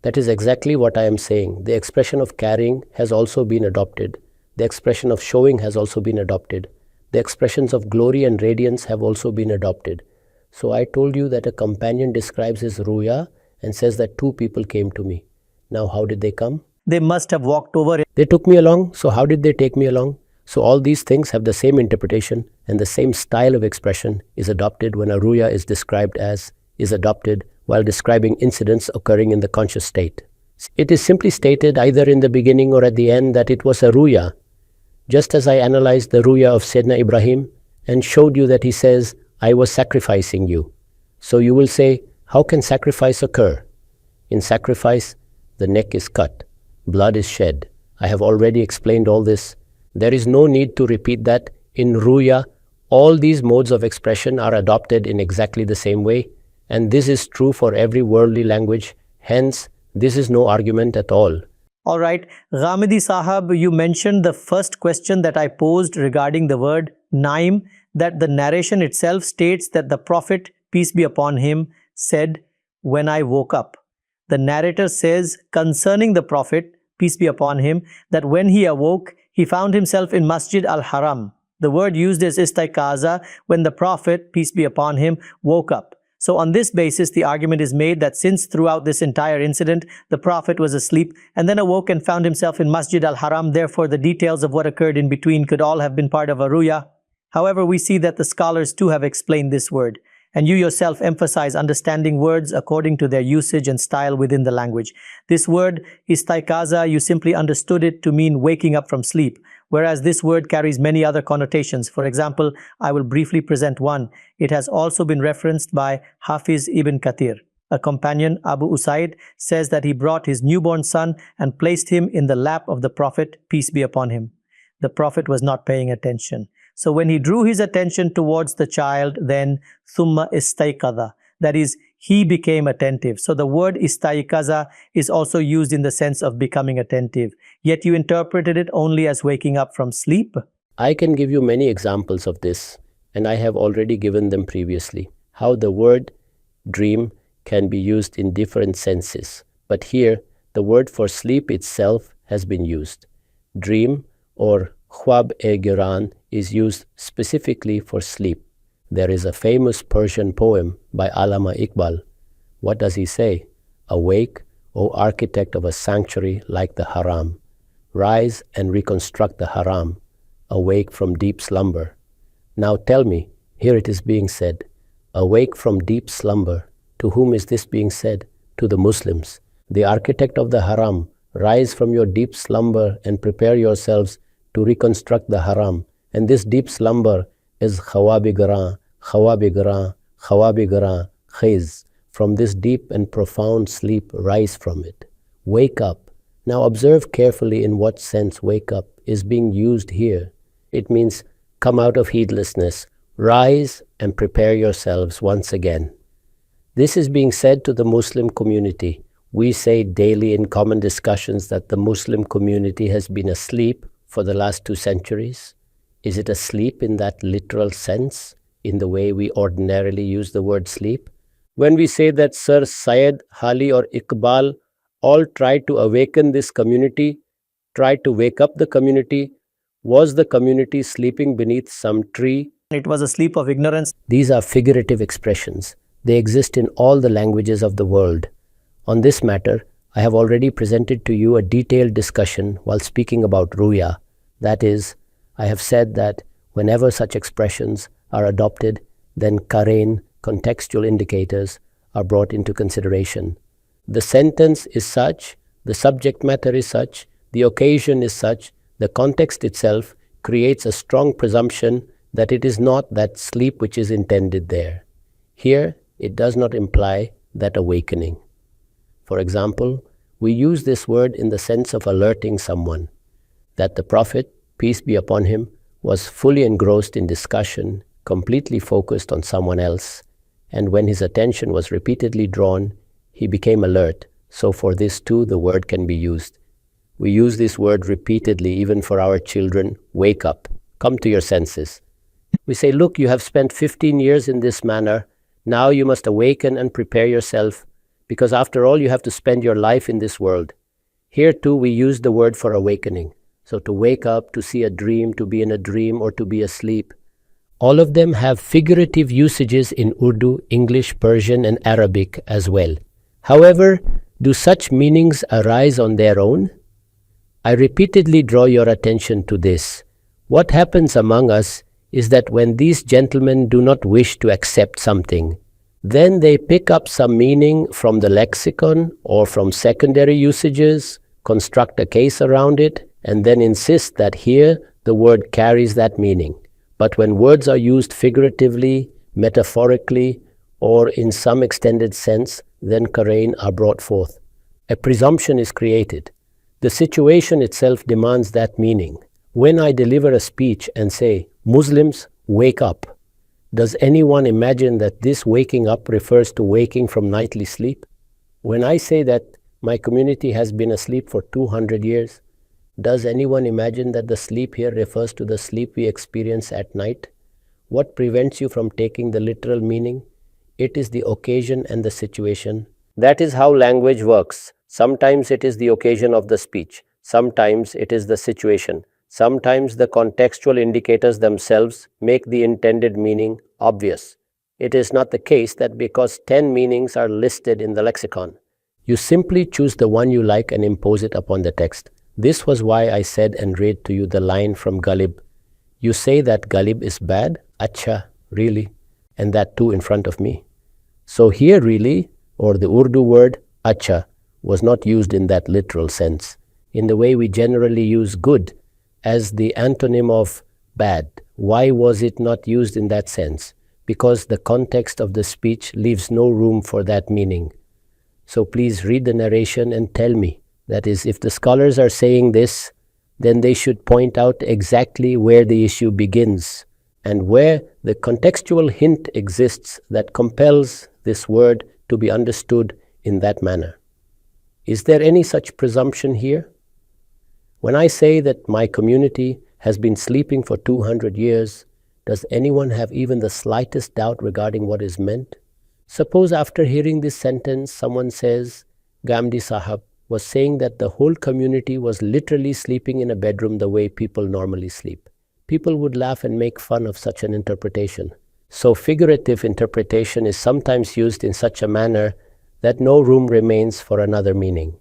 That is exactly what I am saying. The expression of carrying has also been adopted. The expression of showing has also been adopted. The expressions of glory and radiance have also been adopted. So I told you that a companion describes his ruya and says that two people came to me. Now how did they come? They must have walked over it. They took me along. So how did they take me along? So all these things have the same interpretation, and the same style of expression is adopted when a ruya is described as is adopted while describing incidents occurring in the conscious state. It is simply stated either in the beginning or at the end that it was a ruya. Just as I analyzed the ruya of Sayyidina Ibrahim and showed you that he says, I was sacrificing you. So you will say, how can sacrifice occur? In sacrifice, the neck is cut, blood is shed. I have already explained all this. There is no need to repeat that. In ruya, all these modes of expression are adopted in exactly the same way, and this is true for every worldly language. Hence, this is no argument at all. All right, Ghamidi Sahab, you mentioned the first question that I posed regarding the word naim, that the narration itself states that the Prophet, peace be upon him, said, "When I woke up." The narrator says concerning the Prophet, peace be upon him, that when he awoke, he found himself in Masjid al-Haram. The word used is istayqaza, when the Prophet, peace be upon him, woke up. So on this basis, the argument is made that since throughout this entire incident, the Prophet was asleep and then awoke and found himself in Masjid al-Haram, therefore the details of what occurred in between could all have been part of a ruya. However, we see that the scholars too have explained this word, and you yourself emphasize understanding words according to their usage and style within the language. This word, istayqaza, you simply understood it to mean waking up from sleep, whereas this word carries many other connotations. For example, I will briefly present one. It has also been referenced by Hafiz ibn Kathir. A companion, Abu Usaid, says that he brought his newborn son and placed him in the lap of the Prophet, peace be upon him. The Prophet was not paying attention. So when he drew his attention towards the child, then thumma istayqadha, that is, he became attentive. So the word istayqaza is also used in the sense of becoming attentive. Yet you interpreted it only as waking up from sleep. I can give you many examples of this, and I have already given them previously. How the word dream can be used in different senses. But here, the word for sleep itself has been used. Dream or khwab-e-giran is used specifically for sleep. There is a famous Persian poem by Allama Iqbal. What does he say? Awake, O architect of a sanctuary like the haram. Rise and reconstruct the haram. Awake from deep slumber. Now tell me, here it is being said, awake from deep slumber. To whom is this being said? To the Muslims. The architect of the haram, rise from your deep slumber and prepare yourselves to reconstruct the haram. And this deep slumber is khawabi-garan, khawabi-garan, khawabi-garan, khiz. From this deep and profound sleep, rise from it. Wake up. Now observe carefully in what sense wake up is being used here. It means come out of heedlessness, rise and prepare yourselves once again. This is being said to the Muslim community. We say daily in common discussions that the Muslim community has been asleep for the last 2 centuries. Is it asleep in that literal sense, in the way we ordinarily use the word sleep? When we say that Sir Syed, Hali or Iqbal all tried to awaken this community, tried to wake up the community, was the community sleeping beneath some tree? It was a sleep of ignorance. These are figurative expressions. They exist in all the languages of the world. On this matter, I have already presented to you a detailed discussion while speaking about ruya. That is, I have said that whenever such expressions are adopted, then karain, contextual indicators, are brought into consideration. The sentence is such, the subject matter is such, the occasion is such, the context itself creates a strong presumption that it is not that sleep which is intended there. Here, it does not imply that awakening. For example, we use this word in the sense of alerting someone that the Prophet, peace be upon him, was fully engrossed in discussion, completely focused on someone else, and when his attention was repeatedly drawn, he became alert. So for this too, the word can be used. We use this word repeatedly even for our children. Wake up, come to your senses. We say, look, you have spent 15 years in this manner. Now you must awaken and prepare yourself, because after all, you have to spend your life in this world. Here too, we use the word for awakening. So to wake up, to see a dream, to be in a dream, or to be asleep. All of them have figurative usages in Urdu, English, Persian, and Arabic as well. However, do such meanings arise on their own? I repeatedly draw your attention to this. What happens among us is that when these gentlemen do not wish to accept something, then they pick up some meaning from the lexicon or from secondary usages, construct a case around it, and then insist that here the word carries that meaning. But when words are used figuratively, metaphorically, or in some extended sense, then karain are brought forth. A presumption is created. The situation itself demands that meaning. When I deliver a speech and say, Muslims, wake up, does anyone imagine that this waking up refers to waking from nightly sleep? When I say that my community has been asleep for 200 years, does anyone imagine that the sleep here refers to the sleep we experience at night? What prevents you from taking the literal meaning? It is the occasion and the situation. That is how language works. Sometimes it is the occasion of the speech. Sometimes it is the situation. Sometimes the contextual indicators themselves make the intended meaning obvious. It is not the case that because 10 meanings are listed in the lexicon, you simply choose the one you like and impose it upon the text. This was why I said and read to you the line from Ghalib. You say that Ghalib is bad? Acha, really? And that too in front of me. So here really, or the Urdu word acha, was not used in that literal sense, in the way we generally use good as the antonym of bad. Why was it not used in that sense? Because the context of the speech leaves no room for that meaning. So please read the narration and tell me. That is, if the scholars are saying this, then they should point out exactly where the issue begins and where the contextual hint exists that compels this word to be understood in that manner. Is there any such presumption here? When I say that my community has been sleeping for 200 years, does anyone have even the slightest doubt regarding what is meant? Suppose after hearing this sentence, someone says, Ghamidi Sahab was saying that the whole community was literally sleeping in a bedroom the way people normally sleep. People would laugh and make fun of such an interpretation. So figurative interpretation is sometimes used in such a manner that no room remains for another meaning.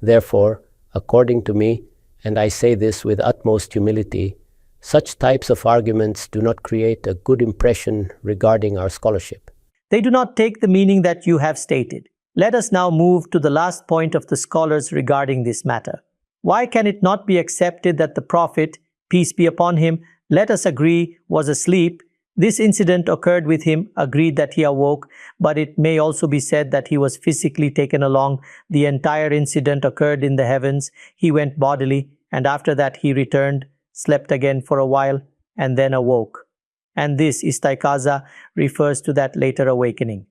Therefore, according to me, and I say this with utmost humility, such types of arguments do not create a good impression regarding our scholarship. They do not take the meaning that you have stated. Let us now move to the last point of the scholars regarding this matter. Why can it not be accepted that the Prophet, peace be upon him, let us agree, was asleep? This incident occurred with him, agreed that he awoke, but it may also be said that he was physically taken along. The entire incident occurred in the heavens. He went bodily, and after that he returned, slept again for a while, and then awoke. And this istaikaza refers to that later awakening.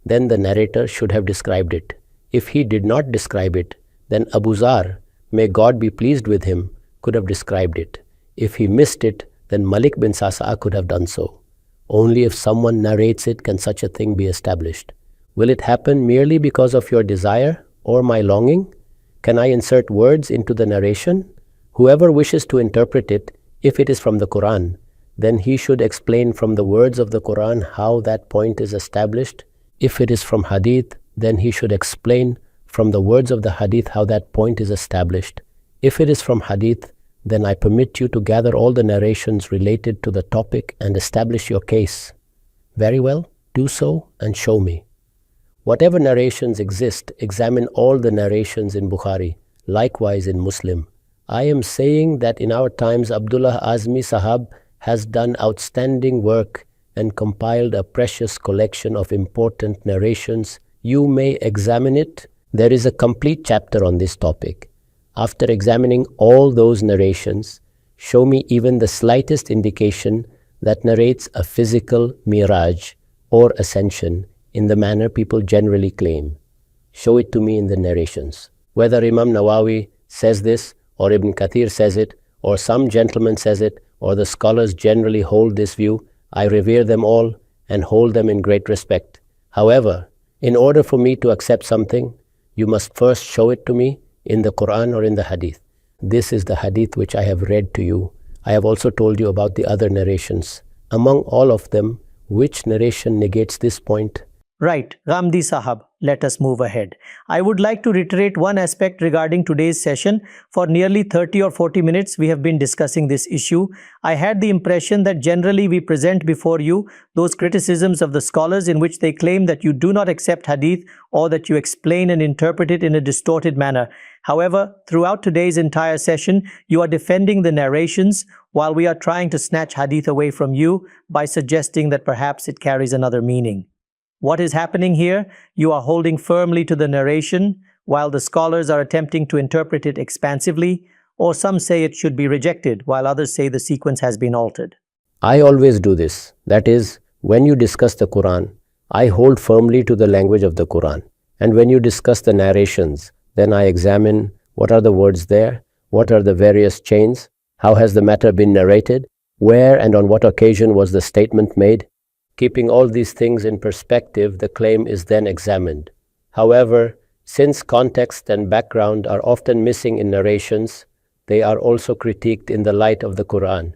Then the narrator should have described it. If he did not describe it, then Abu Zar, may God be pleased with him, could have described it. If he missed it, then Malik bin Sasa could have done so. Only if someone narrates it can such a thing be established. Will it happen merely because of your desire or my longing? Can I insert words into the narration? Whoever wishes to interpret it, if it is from the Quran, then he should explain from the words of the Quran how that point is established. If it is from Hadith, then he should explain from the words of the Hadith how that point is established. If it is from Hadith, then I permit you to gather all the narrations related to the topic and establish your case. Very well, do so and show me. Whatever narrations exist, examine all the narrations in Bukhari, likewise in Muslim. I am saying that in our times Abdullah Azmi Sahab has done outstanding work and compiled a precious collection of important narrations. You may examine it. There is a complete chapter on this topic. After examining all those narrations, show me even the slightest indication that narrates a physical miraj or ascension in the manner people generally claim. Show it to me in the narrations. Whether Imam Nawawi says this, or Ibn Kathir says it, or some gentleman says it, or the scholars generally hold this view, I revere them all and hold them in great respect. However, in order for me to accept something, you must first show it to me in the Quran or in the Hadith. This is the Hadith which I have read to you. I have also told you about the other narrations. Among all of them, which narration negates this point? Right, Ghamidi Sahab, let us move ahead. I would like to reiterate one aspect regarding today's session. For nearly 30 or 40 minutes, we have been discussing this issue. I had the impression that generally we present before you those criticisms of the scholars in which they claim that you do not accept hadith or that you explain and interpret it in a distorted manner. However, throughout today's entire session, you are defending the narrations while we are trying to snatch hadith away from you by suggesting that perhaps it carries another meaning. What is happening here? You are holding firmly to the narration while the scholars are attempting to interpret it expansively, or some say it should be rejected while others say the sequence has been altered. I always do this. That is, when you discuss the Quran, I hold firmly to the language of the Quran. And when you discuss the narrations, then I examine what are the words there, what are the various chains, how has the matter been narrated, where and on what occasion was the statement made. Keeping all these things in perspective, the claim is then examined. However, since context and background are often missing in narrations, they are also critiqued in the light of the Quran.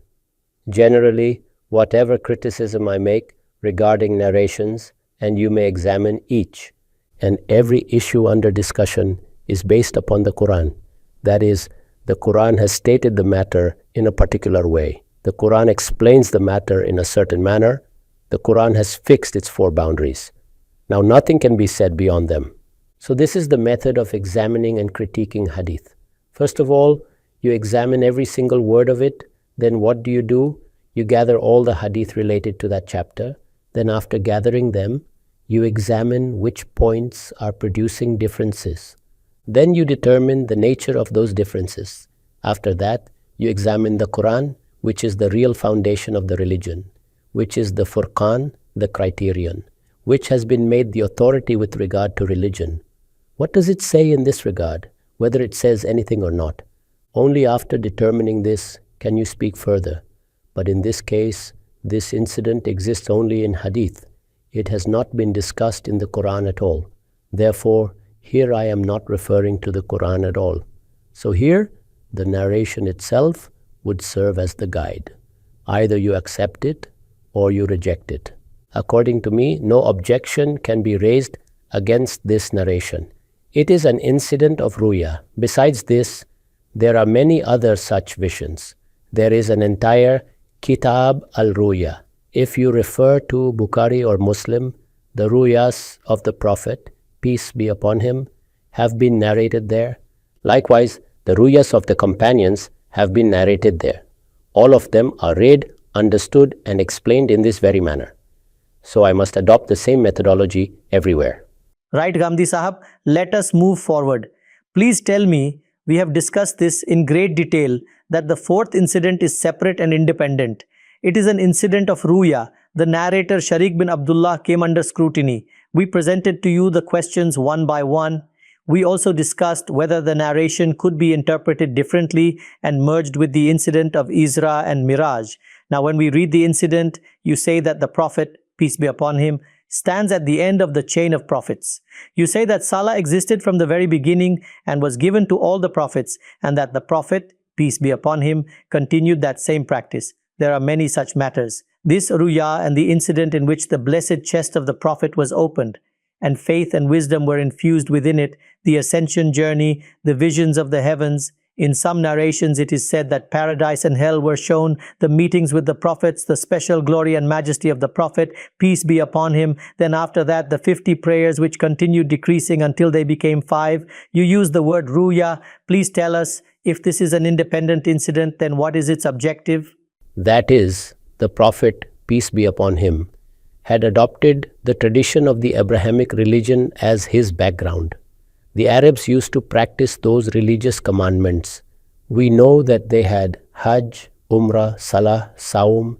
Generally, whatever criticism I make regarding narrations, and you may examine each and every issue under discussion, is based upon the Quran. That is, the Quran has stated the matter in a particular way. The Quran explains the matter in a certain manner. The Quran has fixed its four boundaries. Now nothing can be said beyond them. So this is the method of examining and critiquing hadith. First of all, you examine every single word of it. Then what do? You gather all the hadith related to that chapter. Then after gathering them, you examine which points are producing differences. Then you determine the nature of those differences. After that, you examine the Quran, which is the real foundation of the religion, which is the Furqan, the criterion, which has been made the authority with regard to religion. What does it say in this regard, whether it says anything or not? Only after determining this can you speak further. But in this case, this incident exists only in hadith. It has not been discussed in the Quran at all. Therefore, here I am not referring to the Quran at all. So here, the narration itself would serve as the guide. Either you accept it or you reject it. According to me, no objection can be raised against this narration. It is an incident of ruya. Besides this, there are many other such visions. There is an entire Kitab al-Ruya. If you refer to Bukhari or Muslim, the ruyas of the Prophet, peace be upon him, have been narrated there. Likewise, the ruyas of the companions have been narrated there. All of them are read, understood, and explained in this very manner. So I must adopt the same methodology everywhere. Right, Ghamidi Sahab, let us move forward. Please tell me, we have discussed this in great detail, that the fourth incident is separate and independent. It is an incident of Ruya. The narrator Sharik bin Abdullah came under scrutiny. We presented to you the questions one by one. We also discussed whether the narration could be interpreted differently and merged with the incident of Isra and Miraj. Now when we read the incident, you say that the Prophet, peace be upon him, stands at the end of the chain of prophets. You say that Salah existed from the very beginning and was given to all the prophets, and that the Prophet, peace be upon him, continued that same practice. There are many such matters. This Ruya and the incident in which the blessed chest of the Prophet was opened, and faith and wisdom were infused within it, the ascension journey, the visions of the heavens. In some narrations it is said that paradise and hell were shown, the meetings with the prophets, the special glory and majesty of the Prophet, peace be upon him. Then after that, the 50 prayers which continued decreasing until they became 5. You use the word Ruya. Please tell us, if this is an independent incident, then what is its objective? That is, the Prophet, peace be upon him, had adopted the tradition of the Abrahamic religion as his background. The Arabs used to practice those religious commandments. We know that they had Hajj, Umrah, Salah, Saum,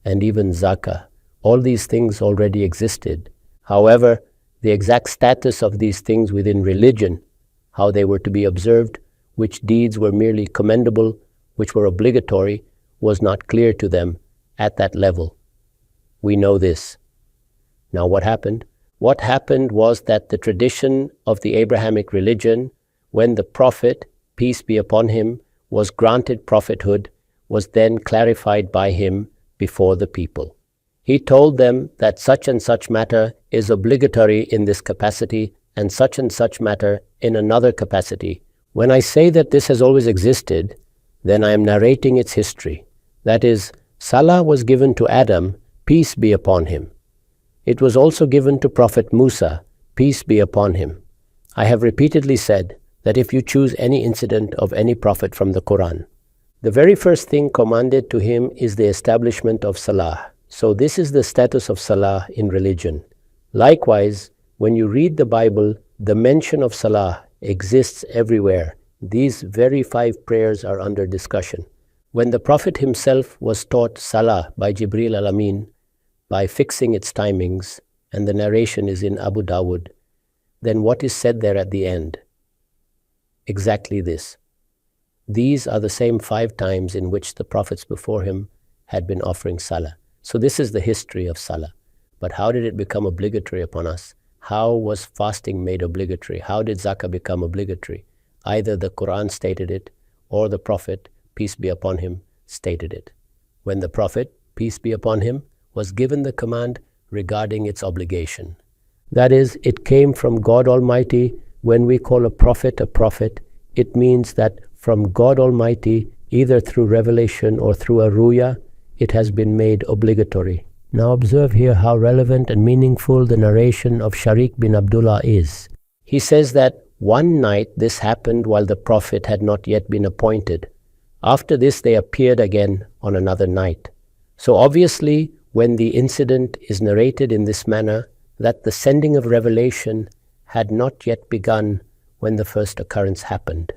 and even Zakah. All these things already existed. However, the exact status of these things within religion, how they were to be observed, which deeds were merely commendable, which were obligatory, was not clear to them at that level. We know this. Now what happened? What happened was that the tradition of the Abrahamic religion, when the Prophet, peace be upon him, was granted prophethood, was then clarified by him before the people. He told them that such and such matter is obligatory in this capacity and such matter in another capacity. When I say that this has always existed, then I am narrating its history. That is, Salah was given to Adam, peace be upon him. It was also given to Prophet Musa, peace be upon him. I have repeatedly said that if you choose any incident of any prophet from the Quran, the very first thing commanded to him is the establishment of Salah. So this is the status of Salah in religion. Likewise, when you read the Bible, the mention of Salah exists everywhere. These very 5 prayers are under discussion. When the Prophet himself was taught Salah by Jibril al-Amin, by fixing its timings, and the narration is in Abu Dawud, then what is said there at the end? Exactly this. These are the same 5 times in which the prophets before him had been offering Salah. So this is the history of Salah. But how did it become obligatory upon us? How was fasting made obligatory? How did zakah become obligatory? Either the Quran stated it or the Prophet, peace be upon him, stated it. When the Prophet, peace be upon him, was given the command regarding its obligation. That is, it came from God Almighty. When we call a prophet, it means that from God Almighty, either through revelation or through a ruya, it has been made obligatory. Now observe here how relevant and meaningful the narration of Sharik bin Abdullah is. He says that one night this happened while the Prophet had not yet been appointed. After this they appeared again on another night. So obviously, when the incident is narrated in this manner, that the sending of revelation had not yet begun when the first occurrence happened.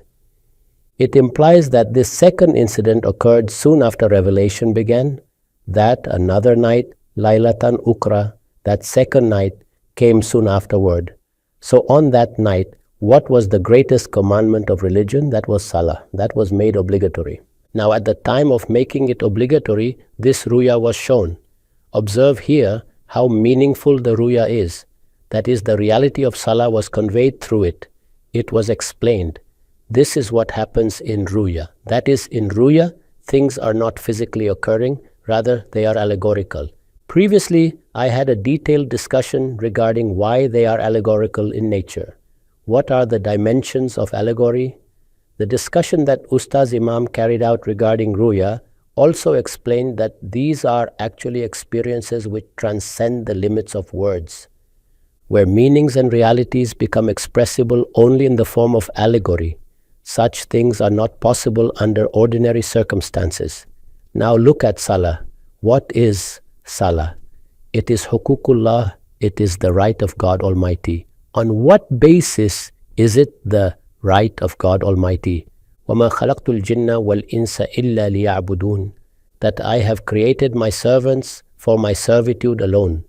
It implies that this second incident occurred soon after revelation began, that another night, Laylatan Ukra, that second night, came soon afterward. So on that night, what was the greatest commandment of religion? That was Salah. That was made obligatory. Now at the time of making it obligatory, this ruya was shown. Observe here how meaningful the ruya is. That is, the reality of Salah was conveyed through it. It was explained. This is what happens in ruya. That is, in ruya, things are not physically occurring, rather they are allegorical. Previously, I had a detailed discussion regarding why they are allegorical in nature. What are the dimensions of allegory? The discussion that Ustaz Imam carried out regarding ruya also explained that these are actually experiences which transcend the limits of words, where meanings and realities become expressible only in the form of allegory. Such things are not possible under ordinary circumstances. Now look at Salah. What is Salah? It is hukukullah, it is the right of God Almighty. On what basis is it the right of God Almighty? وَمَا خَلَقْتُ الْجِنَّ وَالْإِنسَ إِلَّا لِيَعْبُدُونَ. That I have created my servants for my servitude alone.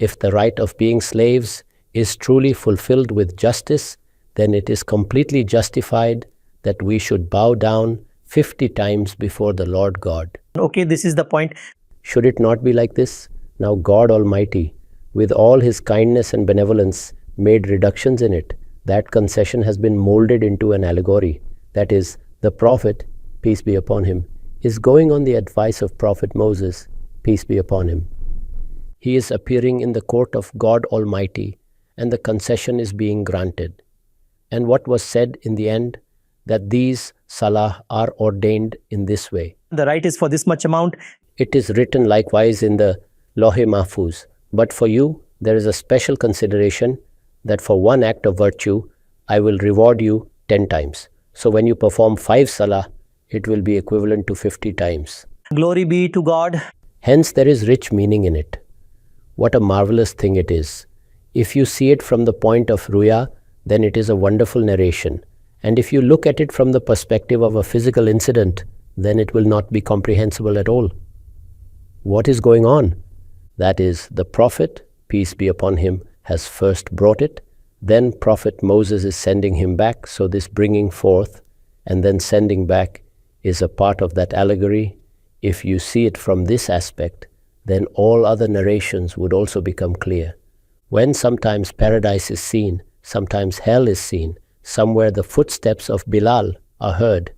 If the right of being slaves is truly fulfilled with justice, then it is completely justified that we should bow down 50 times before the Lord God. Okay, this is the point. Should it not be like this? Now God Almighty, with all His kindness and benevolence, made reductions in it. That concession has been molded into an allegory. That is, the Prophet, peace be upon him, is going on the advice of Prophet Moses, peace be upon him. He is appearing in the court of God Almighty, and the concession is being granted. And what was said in the end? That these salah are ordained in this way. The right is for this much amount. It is written likewise in the Lawh-e Mahfuz. But for you, there is a special consideration that for one act of virtue, I will reward you 10 times. So when you perform 5 salah, it will be equivalent to 50 times. Glory be to God. Hence there is rich meaning in it. What a marvelous thing it is. If you see it from the point of ruya, then it is a wonderful narration. And if you look at it from the perspective of a physical incident, then it will not be comprehensible at all. What is going on? That is, the Prophet, peace be upon him, has first brought it. Then Prophet Moses is sending him back. So this bringing forth and then sending back is a part of that allegory. If you see it from this aspect, then all other narrations would also become clear. When sometimes paradise is seen, sometimes hell is seen, somewhere the footsteps of Bilal are heard.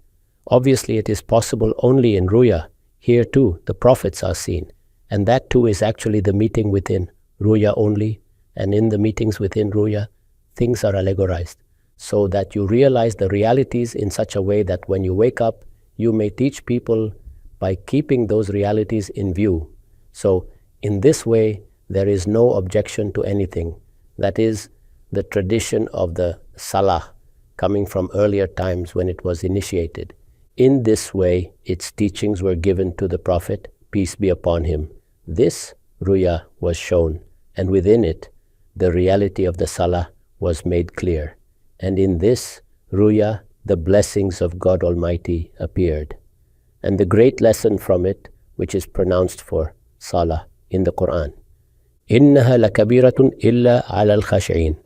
Obviously it is possible only in ruya. Here too the prophets are seen, and that too is actually the meeting within ruya only. And in the meetings within ruya, things are allegorized, so that you realize the realities in such a way that when you wake up, you may teach people by keeping those realities in view. So in this way, there is no objection to anything. That is the tradition of the Salah coming from earlier times when it was initiated. In this way, its teachings were given to the Prophet, peace be upon him. This ruya was shown, and within it, the reality of the Salah was made clear. And in this ruya, the blessings of God Almighty appeared. And the great lesson from it, which is pronounced for Salah in the Quran, إِنَّهَا لَكَبِيرَةٌ إِلَّا عَلَى الْخَاشِعِينَ.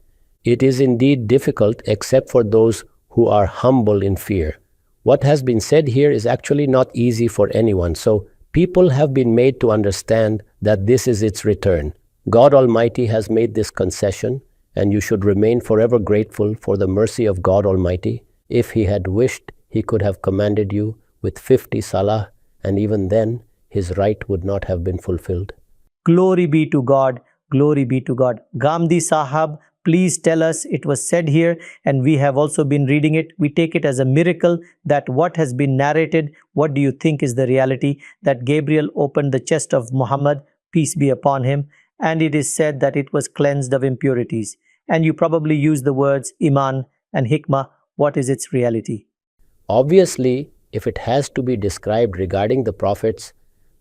It is indeed difficult except for those who are humble in fear. What has been said here is actually not easy for anyone. So people have been made to understand that this is its return. God Almighty has made this concession, and you should remain forever grateful for the mercy of God Almighty. If He had wished, He could have commanded you with 50 salah, and even then, His right would not have been fulfilled. Glory be to God. Glory be to God. Ghamidi Sahab, please tell us, it was said here, and we have also been reading it. We take it as a miracle that what has been narrated, what do you think is the reality? That Gabriel opened the chest of Muhammad, peace be upon him, and it is said that it was cleansed of impurities. And you probably use the words Iman and Hikmah. What is its reality? Obviously, if it has to be described regarding the prophets,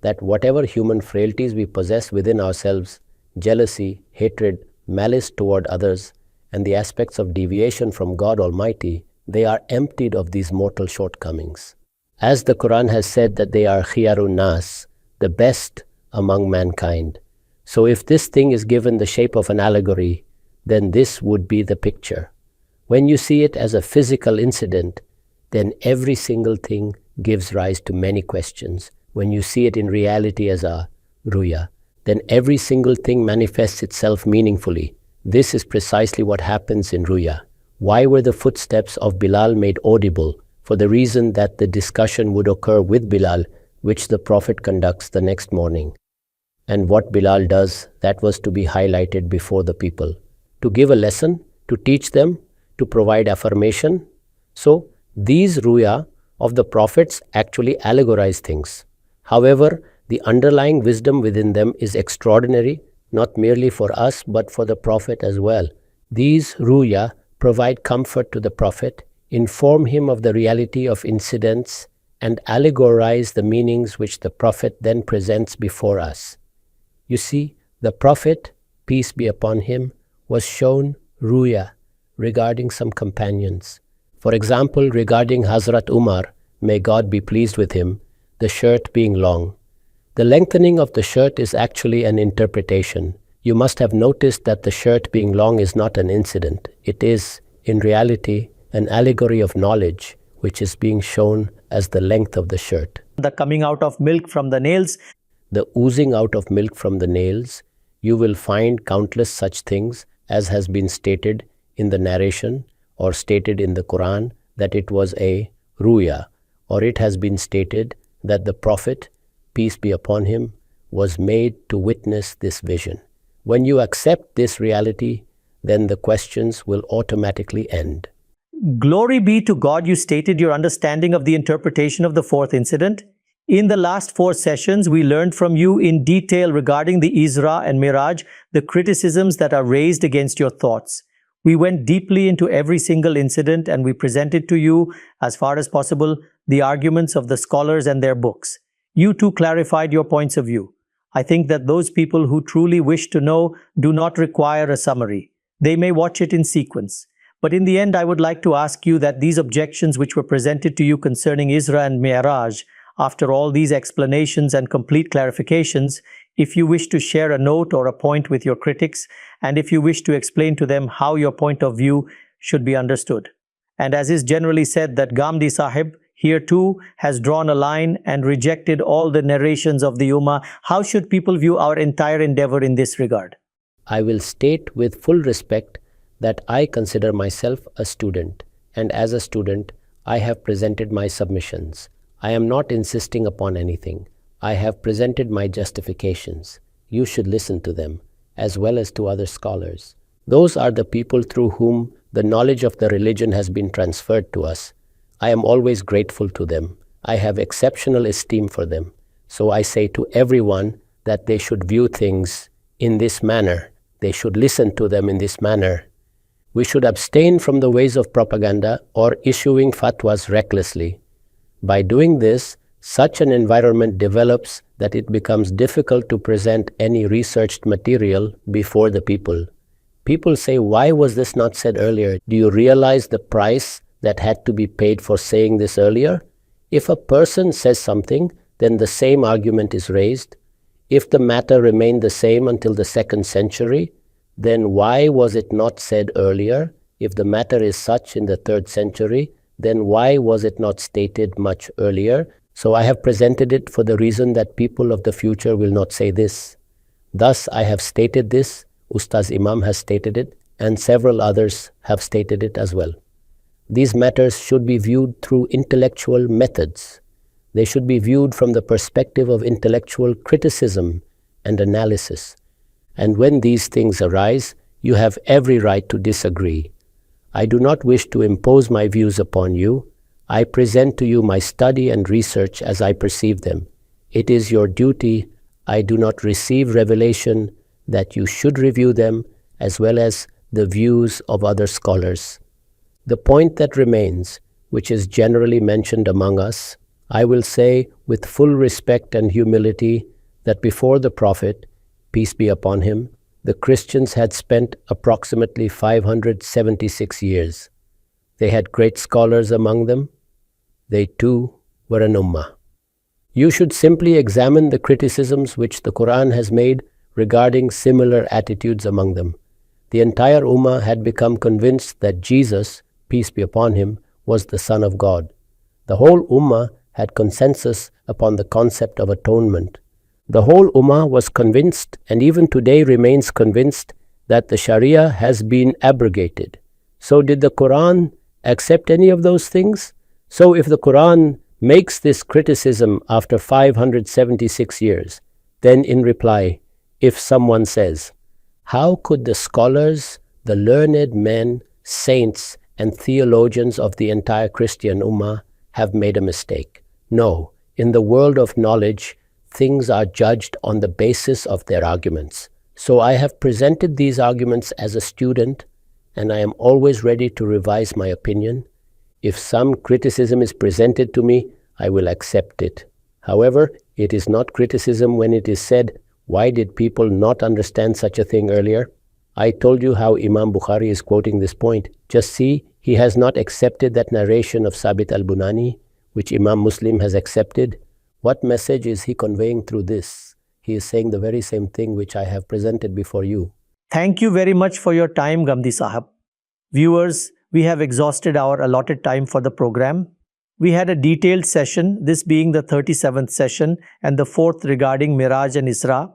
that whatever human frailties we possess within ourselves, jealousy, hatred, malice toward others, and the aspects of deviation from God Almighty, they are emptied of these mortal shortcomings. As the Quran has said that they are khiyarun nas, the best among mankind. So if this thing is given the shape of an allegory, then this would be the picture. When you see it as a physical incident, then every single thing gives rise to many questions. When you see it in reality as a ruya, then every single thing manifests itself meaningfully. This is precisely what happens in ruya. Why were the footsteps of Bilal made audible? For the reason that the discussion would occur with Bilal, which the Prophet conducts the next morning. And what Bilal does, that was to be highlighted before the people. To give a lesson, to teach them, to provide affirmation. So, these ruya of the prophets actually allegorize things. However, the underlying wisdom within them is extraordinary, not merely for us, but for the Prophet as well. These ruya provide comfort to the Prophet, inform him of the reality of incidents, and allegorize the meanings which the Prophet then presents before us. You see, the Prophet, peace be upon him, was shown ruya regarding some companions. For example, regarding Hazrat Umar, may God be pleased with him, the shirt being long. The lengthening of the shirt is actually an interpretation. You must have noticed that the shirt being long is not an incident. It is, in reality, an allegory of knowledge, which is being shown as the length of the shirt. The coming out of milk from the nails. The oozing out of milk from the nails. You will find countless such things as has been stated in the narration or stated in the Quran that it was a ruya, or it has been stated that the Prophet, peace be upon him, was made to witness this vision. When you accept this reality, then the questions will automatically end. Glory be to God, you stated your understanding of the interpretation of the fourth incident. In the last 4 sessions, we learned from you in detail regarding the Isra and Miraj, the criticisms that are raised against your thoughts. We went deeply into every single incident and we presented to you, as far as possible, the arguments of the scholars and their books. You too clarified your points of view. I think that those people who truly wish to know do not require a summary. They may watch it in sequence. But in the end, I would like to ask you that these objections which were presented to you concerning Isra and Mi'raj, after all these explanations and complete clarifications, if you wish to share a note or a point with your critics, and if you wish to explain to them how your point of view should be understood. And as is generally said that Ghamidi Sahib here too has drawn a line and rejected all the narrations of the Ummah, how should people view our entire endeavor in this regard? I will state with full respect that I consider myself a student, and as a student, I have presented my submissions. I am not insisting upon anything. I have presented my justifications. You should listen to them, as well as to other scholars. Those are the people through whom the knowledge of the religion has been transferred to us. I am always grateful to them. I have exceptional esteem for them. So I say to everyone that they should view things in this manner. They should listen to them in this manner. We should abstain from the ways of propaganda or issuing fatwas recklessly. By doing this, such an environment develops that it becomes difficult to present any researched material before the people. People say, why was this not said earlier? Do you realize the price that had to be paid for saying this earlier? If a person says something, then the same argument is raised. If the matter remained the same until the 2nd century, then why was it not said earlier? If the matter is such in the 3rd century, then why was it not stated much earlier? So I have presented it for the reason that people of the future will not say this. Thus, I have stated this, Ustaz Imam has stated it, and several others have stated it as well. These matters should be viewed through intellectual methods. They should be viewed from the perspective of intellectual criticism and analysis. And when these things arise, you have every right to disagree. I do not wish to impose my views upon you. I present to you my study and research as I perceive them. It is your duty. I do not receive revelation that you should review them as well as the views of other scholars. The point that remains, which is generally mentioned among us, I will say with full respect and humility that before the Prophet, peace be upon him, the Christians had spent approximately 576 years. They had great scholars among them. They too were an ummah. You should simply examine the criticisms which the Quran has made regarding similar attitudes among them. The entire ummah had become convinced that Jesus, peace be upon him, was the Son of God. The whole ummah had consensus upon the concept of atonement. The whole ummah was convinced, and even today remains convinced, that the Sharia has been abrogated. So did the Quran accept any of those things? So if the Quran makes this criticism after 576 years, then in reply, if someone says, how could the scholars, the learned men, saints, and theologians of the entire Christian ummah have made a mistake? No, in the world of knowledge, things are judged on the basis of their arguments. So I have presented these arguments as a student, and I am always ready to revise my opinion. If some criticism is presented to me, I will accept it. However, it is not criticism when it is said, why did people not understand such a thing earlier? I told you how Imam Bukhari is quoting this point. Just see, he has not accepted that narration of Sabit al-Bunani, which Imam Muslim has accepted. What message is he conveying through this? He is saying the very same thing which I have presented before you. Thank you very much for your time, Ghamidi Sahab. Viewers, we have exhausted our allotted time for the program. We had a detailed session, this being the 37th session and the 4th regarding Miraj and Isra.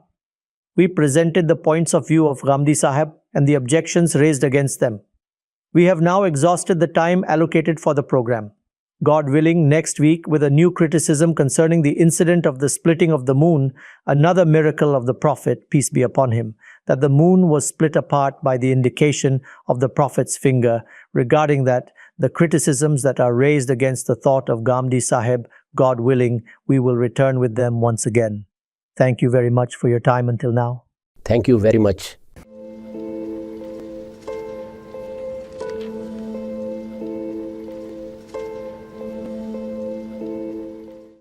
We presented the points of view of Ghamidi Sahab and the objections raised against them. We have now exhausted the time allocated for the program. God willing, next week with a new criticism concerning the incident of the splitting of the moon, another miracle of the Prophet, peace be upon him, that the moon was split apart by the indication of the Prophet's finger. Regarding that, the criticisms that are raised against the thought of Ghamidi Sahib, God willing, we will return with them once again. Thank you very much for your time until now. Thank you very much.